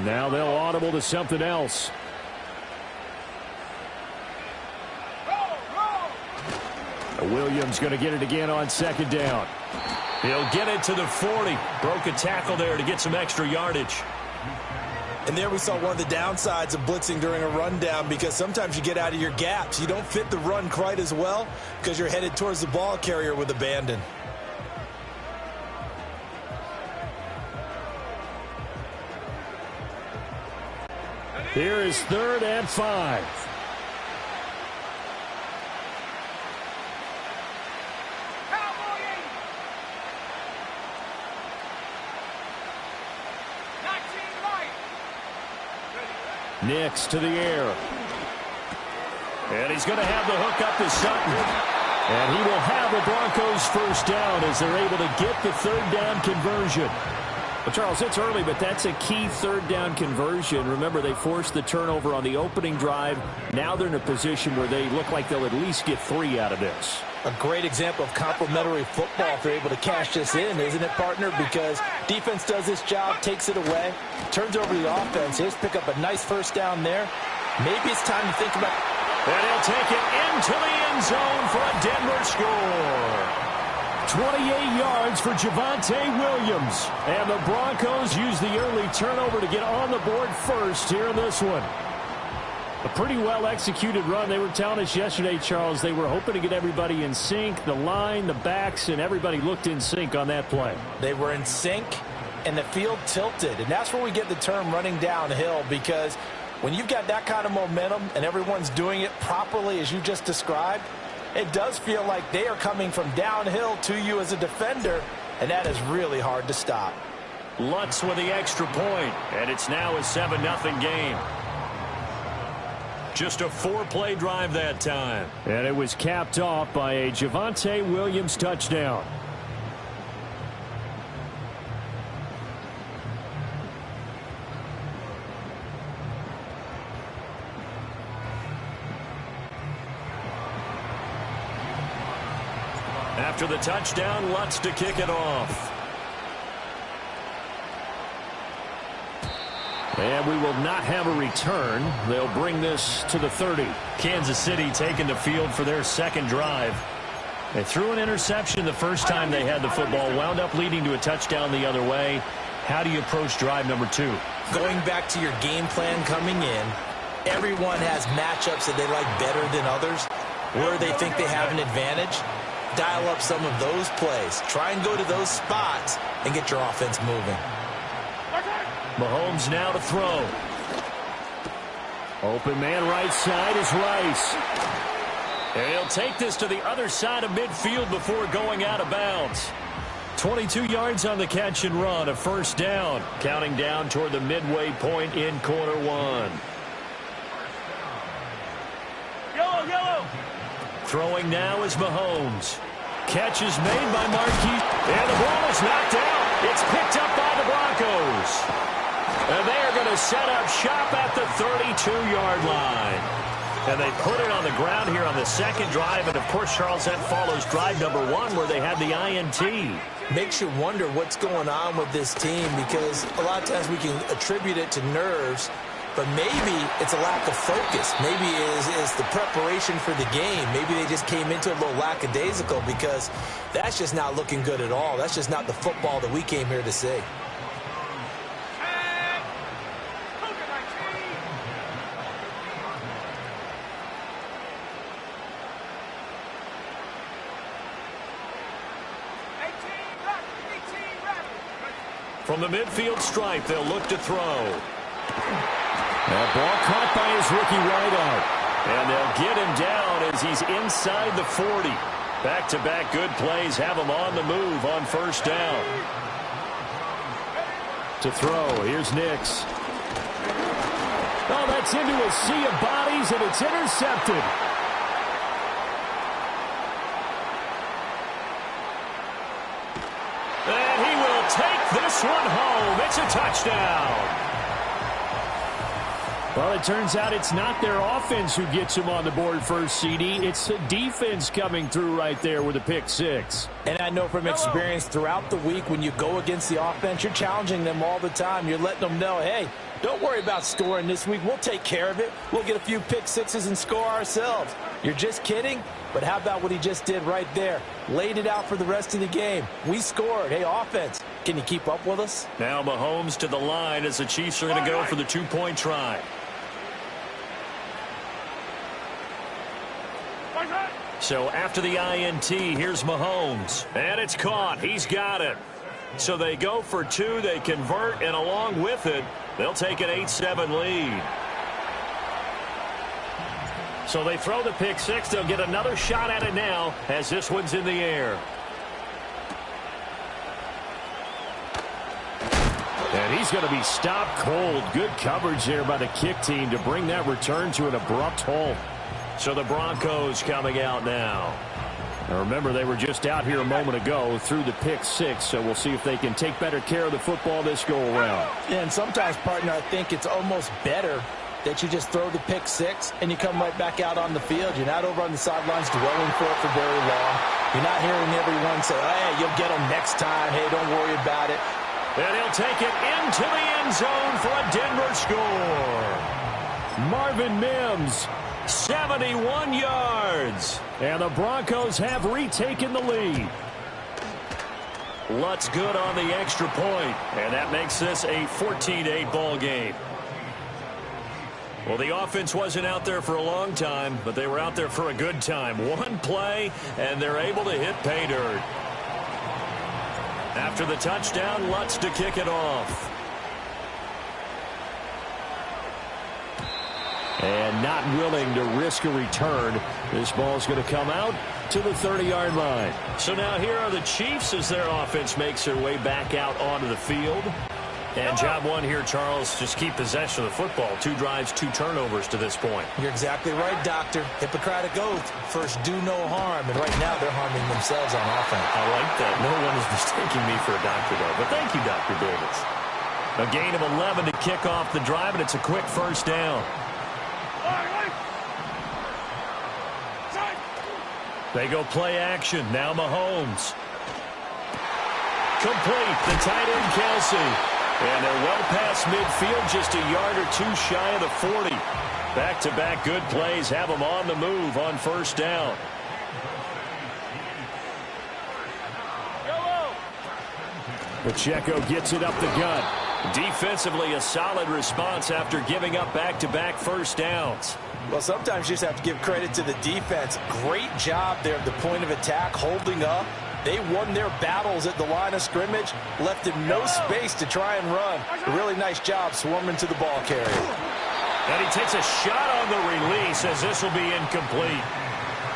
Now they'll audible to something else. Williams going to get it again on 2nd down. He'll get it to the 40. Broke a tackle there to get some extra yardage. And there we saw one of the downsides of blitzing during a rundown, because sometimes you get out of your gaps. You don't fit the run quite as well because you're headed towards the ball carrier with abandon. Here is 3rd and 5. Nix to the air. And he's going to have the hook up to Sutton. And he will have the Broncos first down as they're able to get the 3rd down conversion. Well, Charles, it's early, but that's a key third down conversion. Remember, they forced the turnover on the opening drive. Now they're in a position where they look like they'll at least get 3 out of this. A great example of complementary football if they're able to cash this in, isn't it, partner? Because defense does this job, takes it away, turns over the offense. Here's pick up a nice first down there. Maybe it's time to think about... And he'll take it into the end zone for a Denver score. 28 yards for Javonte Williams. And the Broncos use the early turnover to get on the board first here in this one. A pretty well-executed run. They were telling us yesterday, Charles, they were hoping to get everybody in sync. The line, the backs, and everybody looked in sync on that play. They were in sync, and the field tilted. And that's where we get the term running downhill, because when you've got that kind of momentum and everyone's doing it properly as you just described, it does feel like they are coming from downhill to you as a defender, and that is really hard to stop. Lutz with the extra point, and it's now a 7-0 game. Just a 4-play drive that time. And it was capped off by a Javonte Williams touchdown. After the touchdown, Lutz to kick it off. And we will not have a return. They'll bring this to the 30. Kansas City taking the field for their second drive. They threw an interception the first time they had the football, wound up leading to a touchdown the other way. How do you approach drive number 2? Going back to your game plan coming in, everyone has matchups that they like better than others, where they think they have an advantage. Dial up some of those plays. Try and go to those spots and get your offense moving. Mahomes now to throw. Open man right side is Rice. And he'll take this to the other side of midfield before going out of bounds. 22 yards on the catch and run, a first down. Counting down toward the midway point in quarter 1. Yellow. Throwing now is Mahomes. Catch is made by Marquise. And the ball is knocked out. It's picked up by the Broncos. And they are going to set up shop at the 32-yard line. And they put it on the ground here on the second drive. And, of course, Charles, that follows drive number 1 where they had the INT. Makes you wonder what's going on with this team, because a lot of times we can attribute it to nerves, but maybe it's a lack of focus. Maybe it's the preparation for the game. Maybe they just came into a little lackadaisical, because that's just not looking good at all. That's just not the football that we came here to see. From the midfield stripe, they'll look to throw. That ball caught by his rookie wideout. And they'll get him down as he's inside the 40. Back-to-back good plays have him on the move on first down. To throw, here's Nix. Oh, that's into a sea of bodies, and it's intercepted. And he will take this one home. It's a touchdown. Well, it turns out it's not their offense who gets him on the board first, CD. It's the defense coming through right there with a pick 6. And I know from experience throughout the week, when you go against the offense, you're challenging them all the time. You're letting them know, hey, don't worry about scoring this week. We'll take care of it. We'll get a few pick 6s and score ourselves. You're just kidding? But how about what he just did right there? Laid it out for the rest of the game. We scored. Hey, offense, can you keep up with us? Now Mahomes to the line as the Chiefs are going to go for the 2-point try. So after the INT, here's Mahomes. And it's caught. He's got it. So they go for 2. They convert, and along with it, they'll take an 8-7 lead. So they throw the pick 6. They'll get another shot at it now as this one's in the air. And he's going to be stopped cold. Good coverage there by the kick team to bring that return to an abrupt halt. So the Broncos coming out now. Now remember, they were just out here a moment ago through the pick 6, so we'll see if they can take better care of the football this go-around. Yeah, and sometimes, partner, I think it's almost better that you just throw the pick 6 and you come right back out on the field. You're not over on the sidelines dwelling for it for very long. You're not hearing everyone say, hey, you'll get them next time. Hey, don't worry about it. And he'll take it into the end zone for a Denver score. Marvin Mims, 71 yards. And the Broncos have retaken the lead. Lutz good on the extra point, and that makes this a 14-8 ball game. Well, the offense wasn't out there for a long time, but they were out there for a good time. One play, and they're able to hit pay dirt. After the touchdown, Lutz to kick it off. And not willing to risk a return. This ball's going to come out to the 30-yard line. So now here are the Chiefs as their offense makes their way back out onto the field. And job one here, Charles, just keep possession of the football. 2 drives, 2 turnovers to this point. You're exactly right, Doctor. Hippocratic oath. First, do no harm. And right now, they're harming themselves on offense. I like that. No one is mistaking me for a doctor, though. But thank you, Dr. Davis. A gain of 11 to kick off the drive, and it's a quick first down. They go play action. Now Mahomes. Complete. The tight end, Kelsey. And they're well past midfield, just a yard or 2 shy of the 40. Back-to-back good plays have them on the move on first down. Pacheco gets it up the gut. Defensively, a solid response after giving up back-to-back first downs. Well, sometimes you just have to give credit to the defense. Great job there at the point of attack, holding up. They won their battles at the line of scrimmage, left him no space to try and run. A really nice job swarming to the ball carrier. And he takes a shot on the release as this will be incomplete.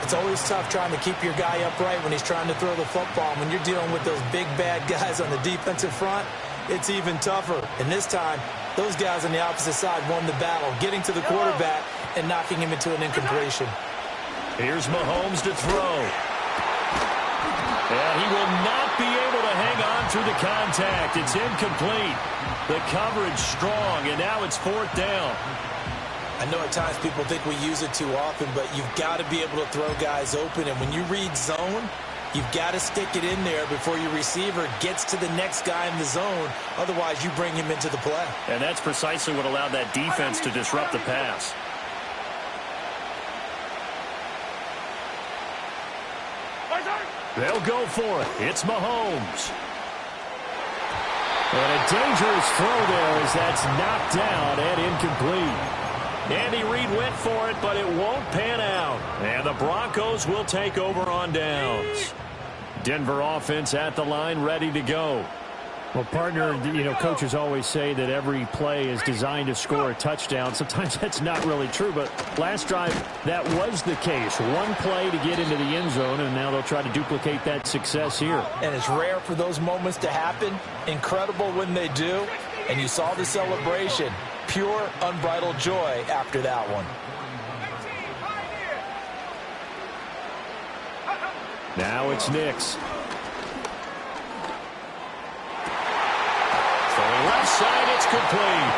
It's always tough trying to keep your guy upright when he's trying to throw the football. When you're dealing with those big, bad guys on the defensive front, it's even tougher. And this time, those guys on the opposite side won the battle, getting to the quarterback and knocking him into an incompletion. Here's Mahomes to throw. And he will not be able to hang on through the contact. It's incomplete. The coverage strong, and now it's 4th down. I know at times people think we use it too often, but you've got to be able to throw guys open. And when you read zone, you've got to stick it in there before your receiver gets to the next guy in the zone. Otherwise, you bring him into the play. And that's precisely what allowed that defense to disrupt the pass. They'll go for it. It's Mahomes. And a dangerous throw there as that's knocked down and incomplete. Andy Reid went for it, but it won't pan out. And the Broncos will take over on downs. Denver offense at the line, ready to go. Well, partner, you know, coaches always say that every play is designed to score a touchdown. Sometimes that's not really true, but last drive, that was the case. One play to get into the end zone, and now they'll try to duplicate that success here. And it's rare for those moments to happen. Incredible when they do. And you saw the celebration. Pure, unbridled joy after that one. Now it's Nix. Left side, it's complete.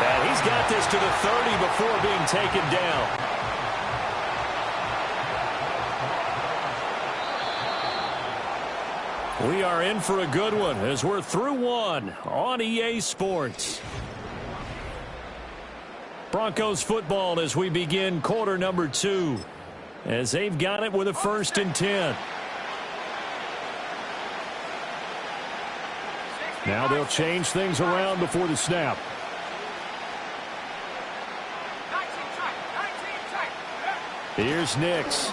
And he's got this to the 30 before being taken down. We are in for a good one as we're through one on EA Sports. Broncos football as we begin quarter number 2. As they've got it with a 1st and 10. Now they'll change things around before the snap. Here's Nix.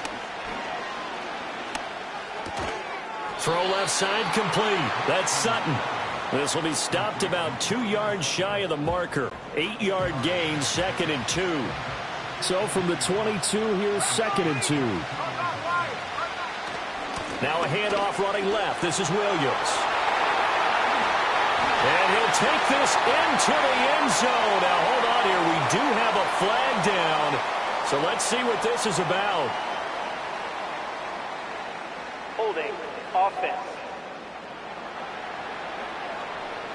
Throw left side complete. That's Sutton. This will be stopped about 2 yards shy of the marker. 8-yard gain, 2nd and 2. So from the 22, here's 2nd and 2. Now a handoff running left. This is Williams. And he'll take this into the end zone. Now, hold on here. We do have a flag down. So let's see what this is about. Holding offense.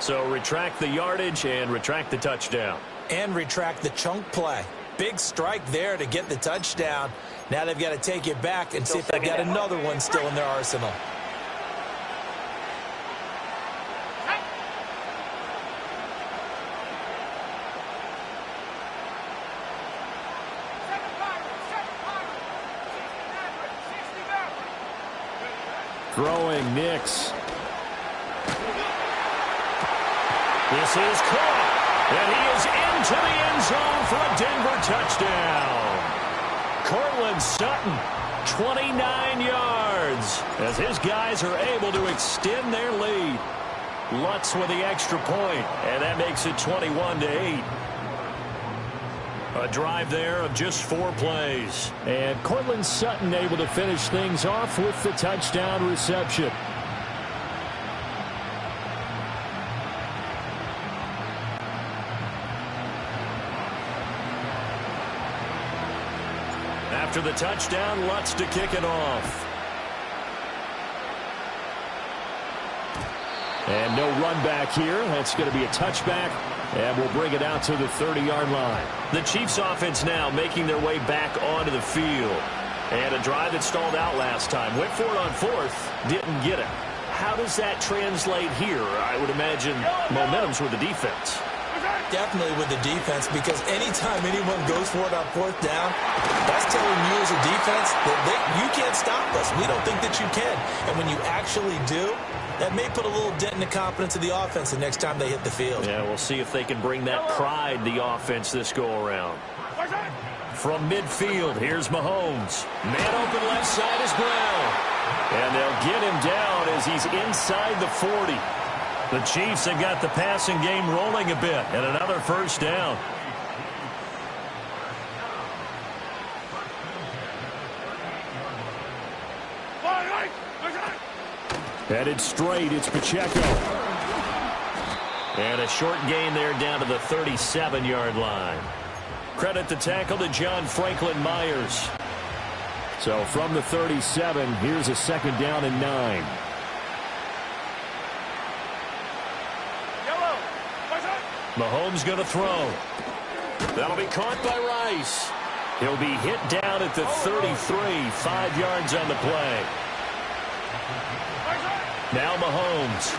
So retract the yardage and retract the touchdown. And retract the chunk play. Big strike there to get the touchdown. Now they've got to take it back and see if they've got another one still in their arsenal. Throwing Nix. This is caught, and he is into the end zone for a Denver touchdown. Cortland Sutton, 29 yards, as his guys are able to extend their lead. Lutz with the extra point, and that makes it 21-8. A drive there of just 4 plays. And Cortland Sutton able to finish things off with the touchdown reception. After the touchdown, Lutz to kick it off. And no run back here. That's going to be a touchback. And we'll bring it out to the 30-yard line. The Chiefs offense now making their way back onto the field. And a drive that stalled out last time. Went for it on 4th. Didn't get it. How does that translate here? I would imagine momentum's with the defense. Definitely with the defense, because anytime anyone goes for it on 4th down, that's telling you as a defense that you can't stop us. We don't think that you can. And when you actually do, that may put a little dent in the confidence of the offense the next time they hit the field. Yeah, we'll see if they can bring that pride, the offense, this go-around. From midfield, here's Mahomes. Man open left side is Brown. And they'll get him down as he's inside the 40. The Chiefs have got the passing game rolling a bit, and another first down. Headed straight, it's Pacheco. And a short gain there down to the 37-yard line. Credit the tackle to John Franklin Myers. So from the 37, here's a 2nd down and 9. Mahomes going to throw. That'll be caught by Rice. He'll be hit down at the 33, 5 yards on the play. Now Mahomes.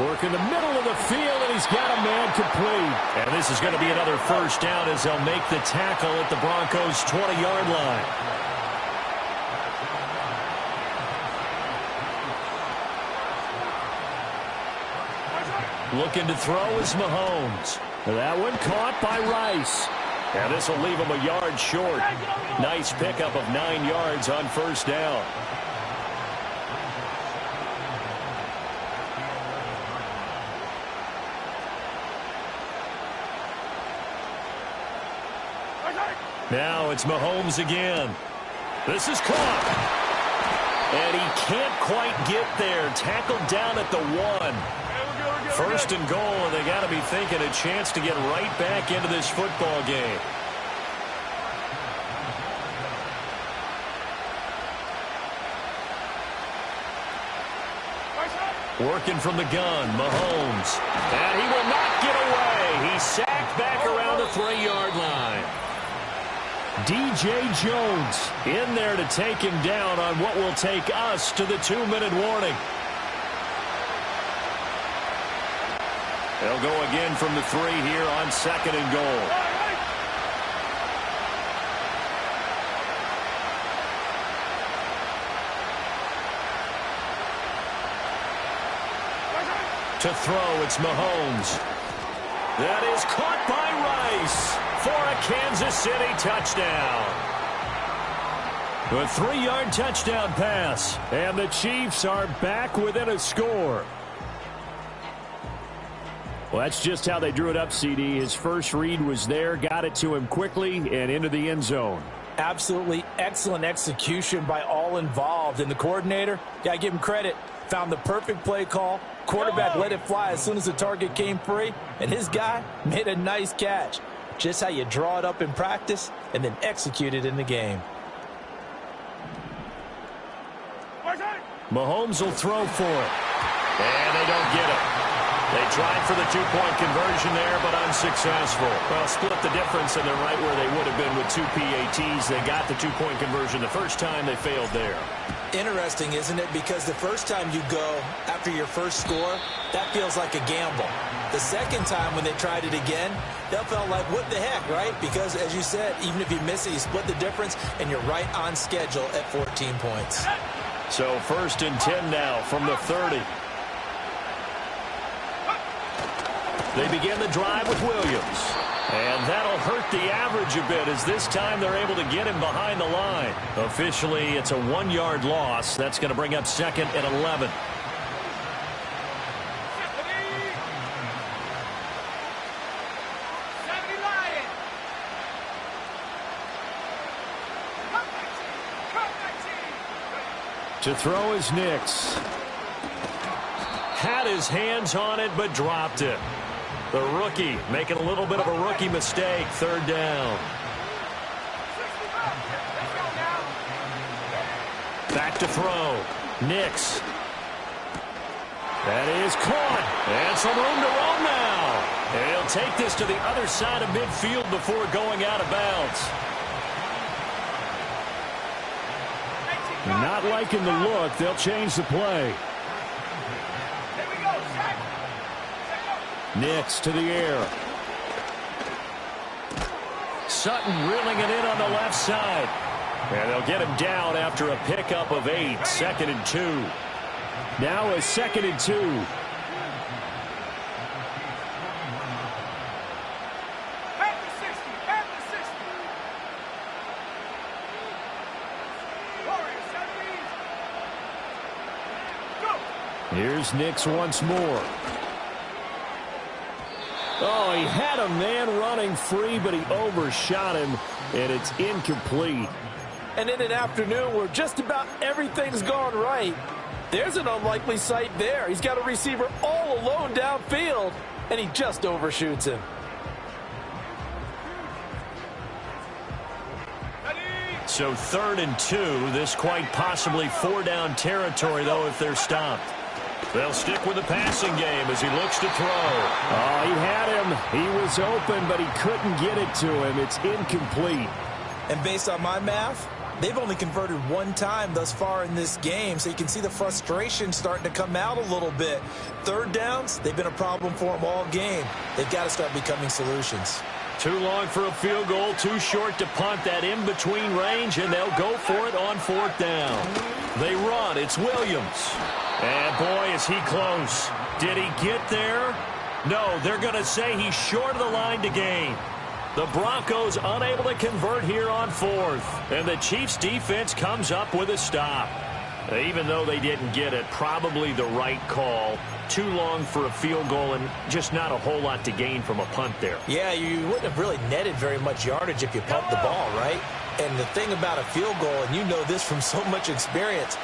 Work in the middle of the field, and he's got a man complete. And this is going to be another first down as they'll make the tackle at the Broncos' 20-yard line. Looking to throw is Mahomes. That one caught by Rice. And this will leave him a yard short. Nice pickup of 9 yards on first down. Now it's Mahomes again. This is caught. And he can't quite get there. Tackled down at the 1. First and goal, and they got to be thinking a chance to get right back into this football game. Working from the gun, Mahomes. And he will not get away. He's sacked back around the 3-yard line. DJ Jones in there to take him down on what will take us to the 2-minute warning. They'll go again from the 3 here on 2nd and goal. To throw, it's Mahomes. That is caught by Rice for a Kansas City touchdown. A 3-yard touchdown pass. And the Chiefs are back within a score. Well, that's just how they drew it up, CD. His first read was there, got it to him quickly, and into the end zone. Absolutely excellent execution by all involved. And the coordinator, got to give him credit, found the perfect play call. Quarterback let it fly as soon as the target came free, and his guy made a nice catch. Just how you draw it up in practice and then execute it in the game. Mahomes will throw for it. And they don't get it. They tried for the two-point conversion there, but unsuccessful. Well, split the difference, and they're right where they would have been with two PATs. They got the two-point conversion the first time. They failed there. Interesting, isn't it? Because the first time you go after your first score, that feels like a gamble. The second time when they tried it again, that felt like, what the heck, right? Because, as you said, even if you miss it, you split the difference, and you're right on schedule at 14 points. So 1st and 10 now from the 30. They begin the drive with Williams. And that'll hurt the average a bit as this time they're able to get him behind the line. Officially, it's a 1-yard loss. That's going to bring up 2nd and 11. To throw is Nix. Had his hands on it, but dropped it. The rookie making a little bit of a rookie mistake. 3rd down. Back to throw. Nix. That is caught. And some room to roam now. And he'll take this to the other side of midfield before going out of bounds. Not liking the look. They'll change the play. Nix to the air. Sutton reeling it in on the left side. And they'll get him down after a pickup of 8. 2nd and 2. Now a 2nd and 2. Here's Nix once more. Oh, he had a man running free, but he overshot him, and it's incomplete. And in an afternoon where just about everything's gone right, there's an unlikely sight there. He's got a receiver all alone downfield, and he just overshoots him. So 3rd and 2. This quite possibly 4-down territory, though, if they're stopped. They'll stick with the passing game as he looks to throw. Oh, he had him. He was open, but he couldn't get it to him. It's incomplete. And based on my math, they've only converted 1 time thus far in this game, so you can see the frustration starting to come out a little bit. 3rd downs, they've been a problem for them all game. They've got to start becoming solutions. Too long for a field goal, too short to punt that in-between range, and they'll go for it on 4th down. They run. It's Williams. And, boy, is he close. Did he get there? No, they're going to say he's short of the line to gain. The Broncos unable to convert here on 4th. And the Chiefs' defense comes up with a stop. Even though they didn't get it, probably the right call. Too long for a field goal and just not a whole lot to gain from a punt there. Yeah, you wouldn't have really netted very much yardage if you pumped the ball, right? And the thing about a field goal, and you know this from so much experience,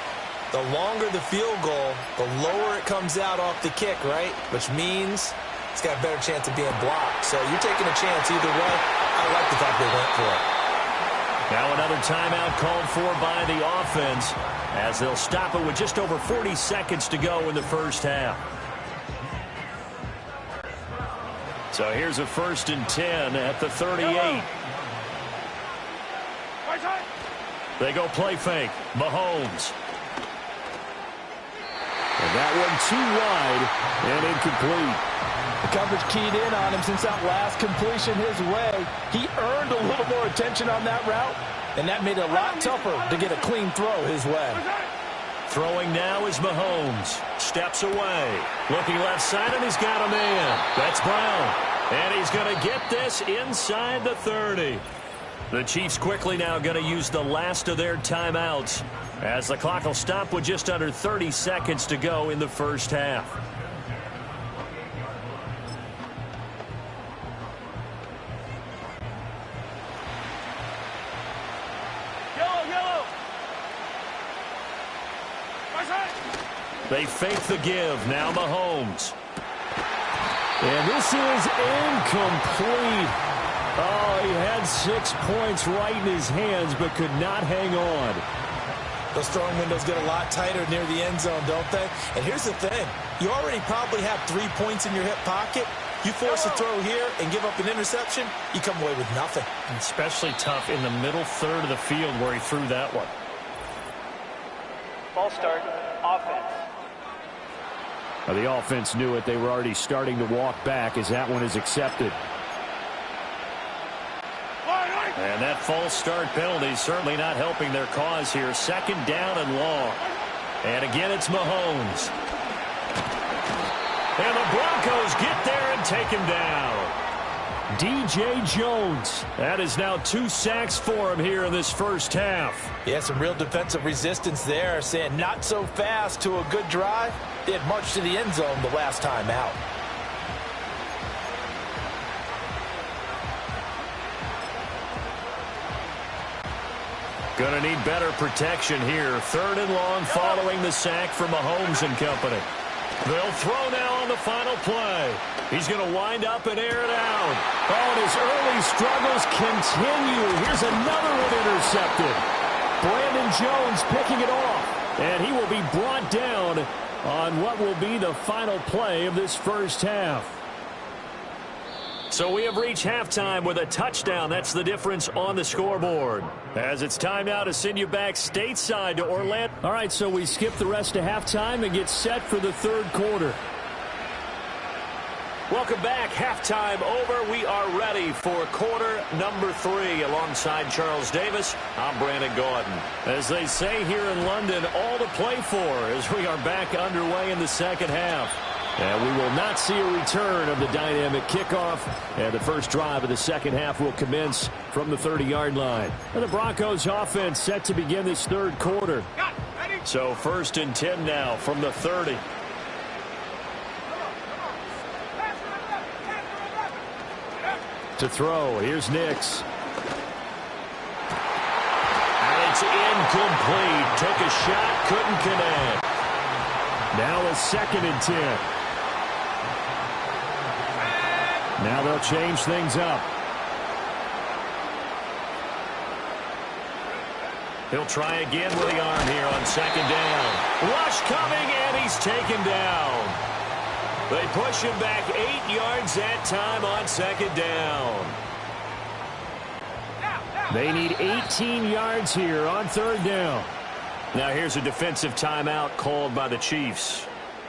the longer the field goal, the lower it comes out off the kick, right? Which means it's got a better chance of being blocked. So you're taking a chance either way. I like the fact they went for it. Now another timeout called for by the offense as they'll stop it with just over 40 seconds to go in the first half. So here's a 1st and 10 at the 38. They go play fake. Mahomes. And that one too wide and incomplete. The coverage keyed in on him since that last completion his way. He earned a little more attention on that route, and that made it a lot tougher to get a clean throw his way. Throwing now is Mahomes. Steps away. Looking left side, and he's got a man. That's Brown. And he's going to get this inside the 30. The Chiefs quickly now going to use the last of their timeouts as the clock will stop with just under 30 seconds to go in the first half. They fake the give. Now Mahomes. And this is incomplete. Oh, he had 6 points right in his hands, but could not hang on. Those throwing windows get a lot tighter near the end zone, don't they? And here's the thing. You already probably have 3 points in your hip pocket. You force a throw here and give up an interception, you come away with nothing. Especially tough in the middle third of the field where he threw that one. Ball start, offense. Well, the offense knew it. They were already starting to walk back as that one is accepted. And that false start penalty certainly not helping their cause here. 2nd down and long. And again, it's Mahomes. And the Broncos get there and take him down. D.J. Jones. That is now 2 sacks for him here in this first half. Yeah, some real defensive resistance there, saying not so fast to a good drive. They had marched to the end zone the last time out. Gonna need better protection here. 3rd and long following the sack from Mahomes and company. They'll throw now on the final play. He's going to wind up and air it out. Oh, and his early struggles continue. Here's another one intercepted. Brandon Jones picking it off. And he will be brought down on what will be the final play of this first half. So we have reached halftime with a touchdown. That's the difference on the scoreboard. As it's time now to send you back stateside to Orlando. All right, so we skip the rest of halftime and get set for the 3rd quarter. Welcome back. Halftime over. We are ready for quarter number 3. Alongside Charles Davis, I'm Brandon Gordon. As they say here in London, all to play for as we are back underway in the 2nd half. And we will not see a return of the dynamic kickoff. And the first drive of the 2nd half will commence from the 30-yard line. And the Broncos offense set to begin this 3rd quarter. So 1st and 10 now from the 30. To throw, here's Nix. And it's incomplete. Took a shot, couldn't connect. Now a 2nd and 10. Now they'll change things up. He'll try again with the arm here on 2nd down. Rush coming, and he's taken down. They push him back 8 yards that time on 2nd down. They need 18 yards here on 3rd down. Now here's a defensive timeout called by the Chiefs.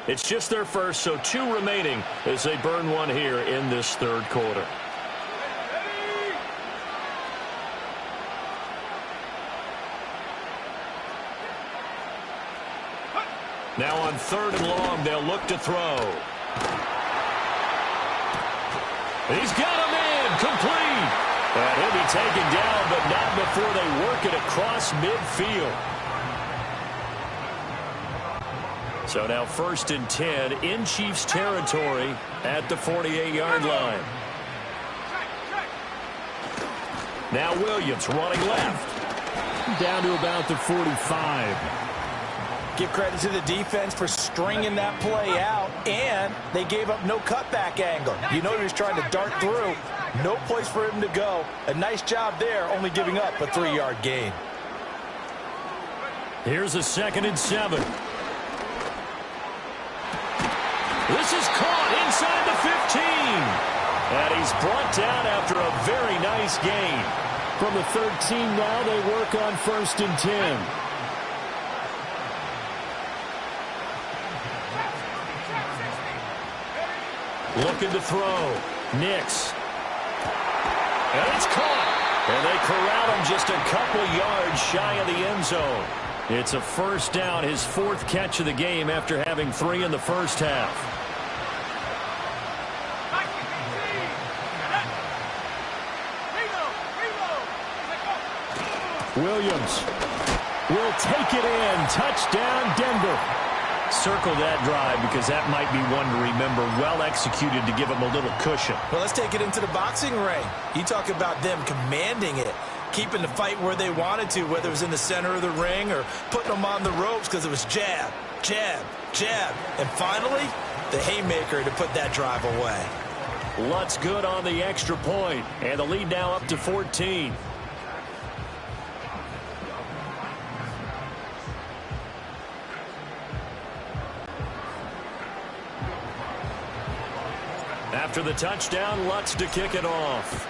It's just their first, so 2 remaining as they burn one here in this 3rd quarter. Now on 3rd and long, they'll look to throw. He's got him in, complete. And he'll be taken down, but not before they work it across midfield. So now 1st and 10 in Chiefs territory at the 48-yard line. Now Williams running left. Down to about the 45. Give credit to the defense for stringing that play out, and they gave up no cutback angle. You know he was trying to dart through. No place for him to go. A nice job there, only giving up a 3-yard gain. Here's a 2nd and 7. This is caught inside the 15. And he's brought down after a very nice gain. From the 13 now, they work on 1st and 10. Looking to throw. Nix. And it's caught. And they corral him just a couple yards shy of the end zone. It's a 1st down, his 4th catch of the game after having 3 in the first half. Williams will take it in. Touchdown, Denver. Circle that drive because that might be one to remember. Well executed to give them a little cushion. Well, let's take it into the boxing ring. You talk about them commanding it, keeping the fight where they wanted to, whether it was in the center of the ring or putting them on the ropes because it was jab, jab, jab. And finally, the haymaker to put that drive away. Lutz good on the extra point, and the lead now up to 14. After the touchdown, Lutz to kick it off.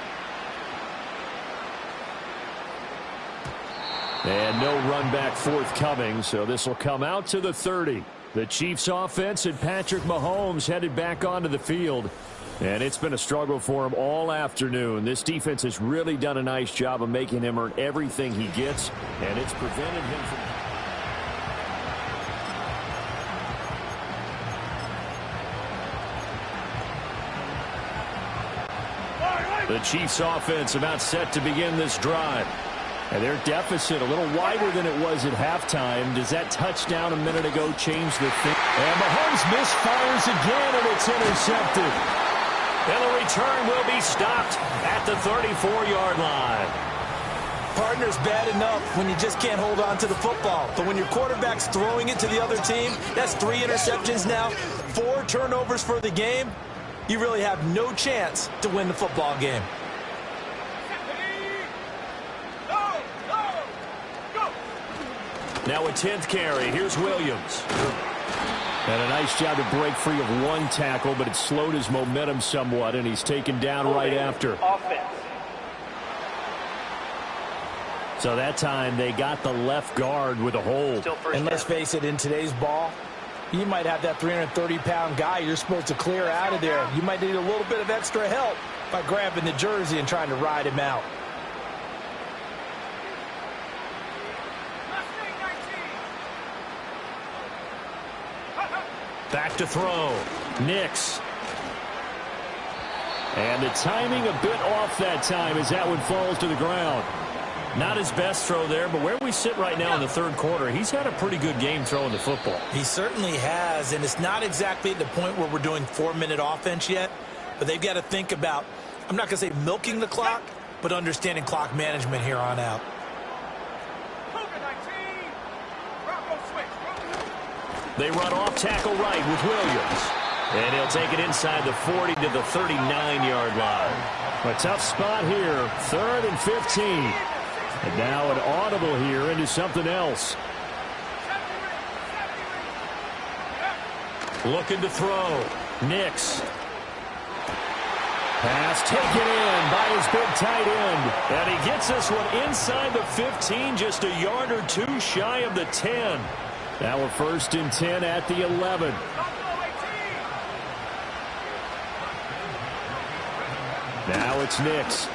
And no run back forthcoming, so this will come out to the 30. The Chiefs offense and Patrick Mahomes headed back onto the field. And it's been a struggle for him all afternoon. This defense has really done a nice job of making him earn everything he gets, and it's prevented him from... The Chiefs offense about set to begin this drive. And their deficit a little wider than it was at halftime. Does that touchdown a minute ago change the thing? And Mahomes misfires again, and it's intercepted. And the return will be stopped at the 34-yard line. Partner's bad enough when you just can't hold on to the football. But when your quarterback's throwing it to the other team, that's 3 interceptions now, 4 turnovers for the game. You really have no chance to win the football game. Now a 10th carry. Here's Williams. And a nice job to break free of 1 tackle, but it slowed his momentum somewhat, and he's taken down right after. So that time they got the left guard with a hold. And let's face it, in today's ball, you might have that 330-pound guy you're supposed to clear out of there. You might need a little bit of extra help by grabbing the jersey and trying to ride him out. Back to throw. Nix. And the timing a bit off that time as that one falls to the ground. Not his best throw there, but where we sit right now in the third quarter, he's had a pretty good game throwing the football. He certainly has, and it's not exactly at the point where we're doing 4-minute offense yet, but they've got to think about, I'm not going to say milking the clock, but understanding clock management here on out. They run off tackle right with Williams. And he'll take it inside the 40 to the 39-yard line. A tough spot here. 3rd and 15. And now an audible here into something else. Looking to throw. Nix. Pass taken in by his big tight end. And he gets this one inside the 15, just a yard or 2 shy of the 10. Now a 1st and 10 at the 11. Now it's Nix.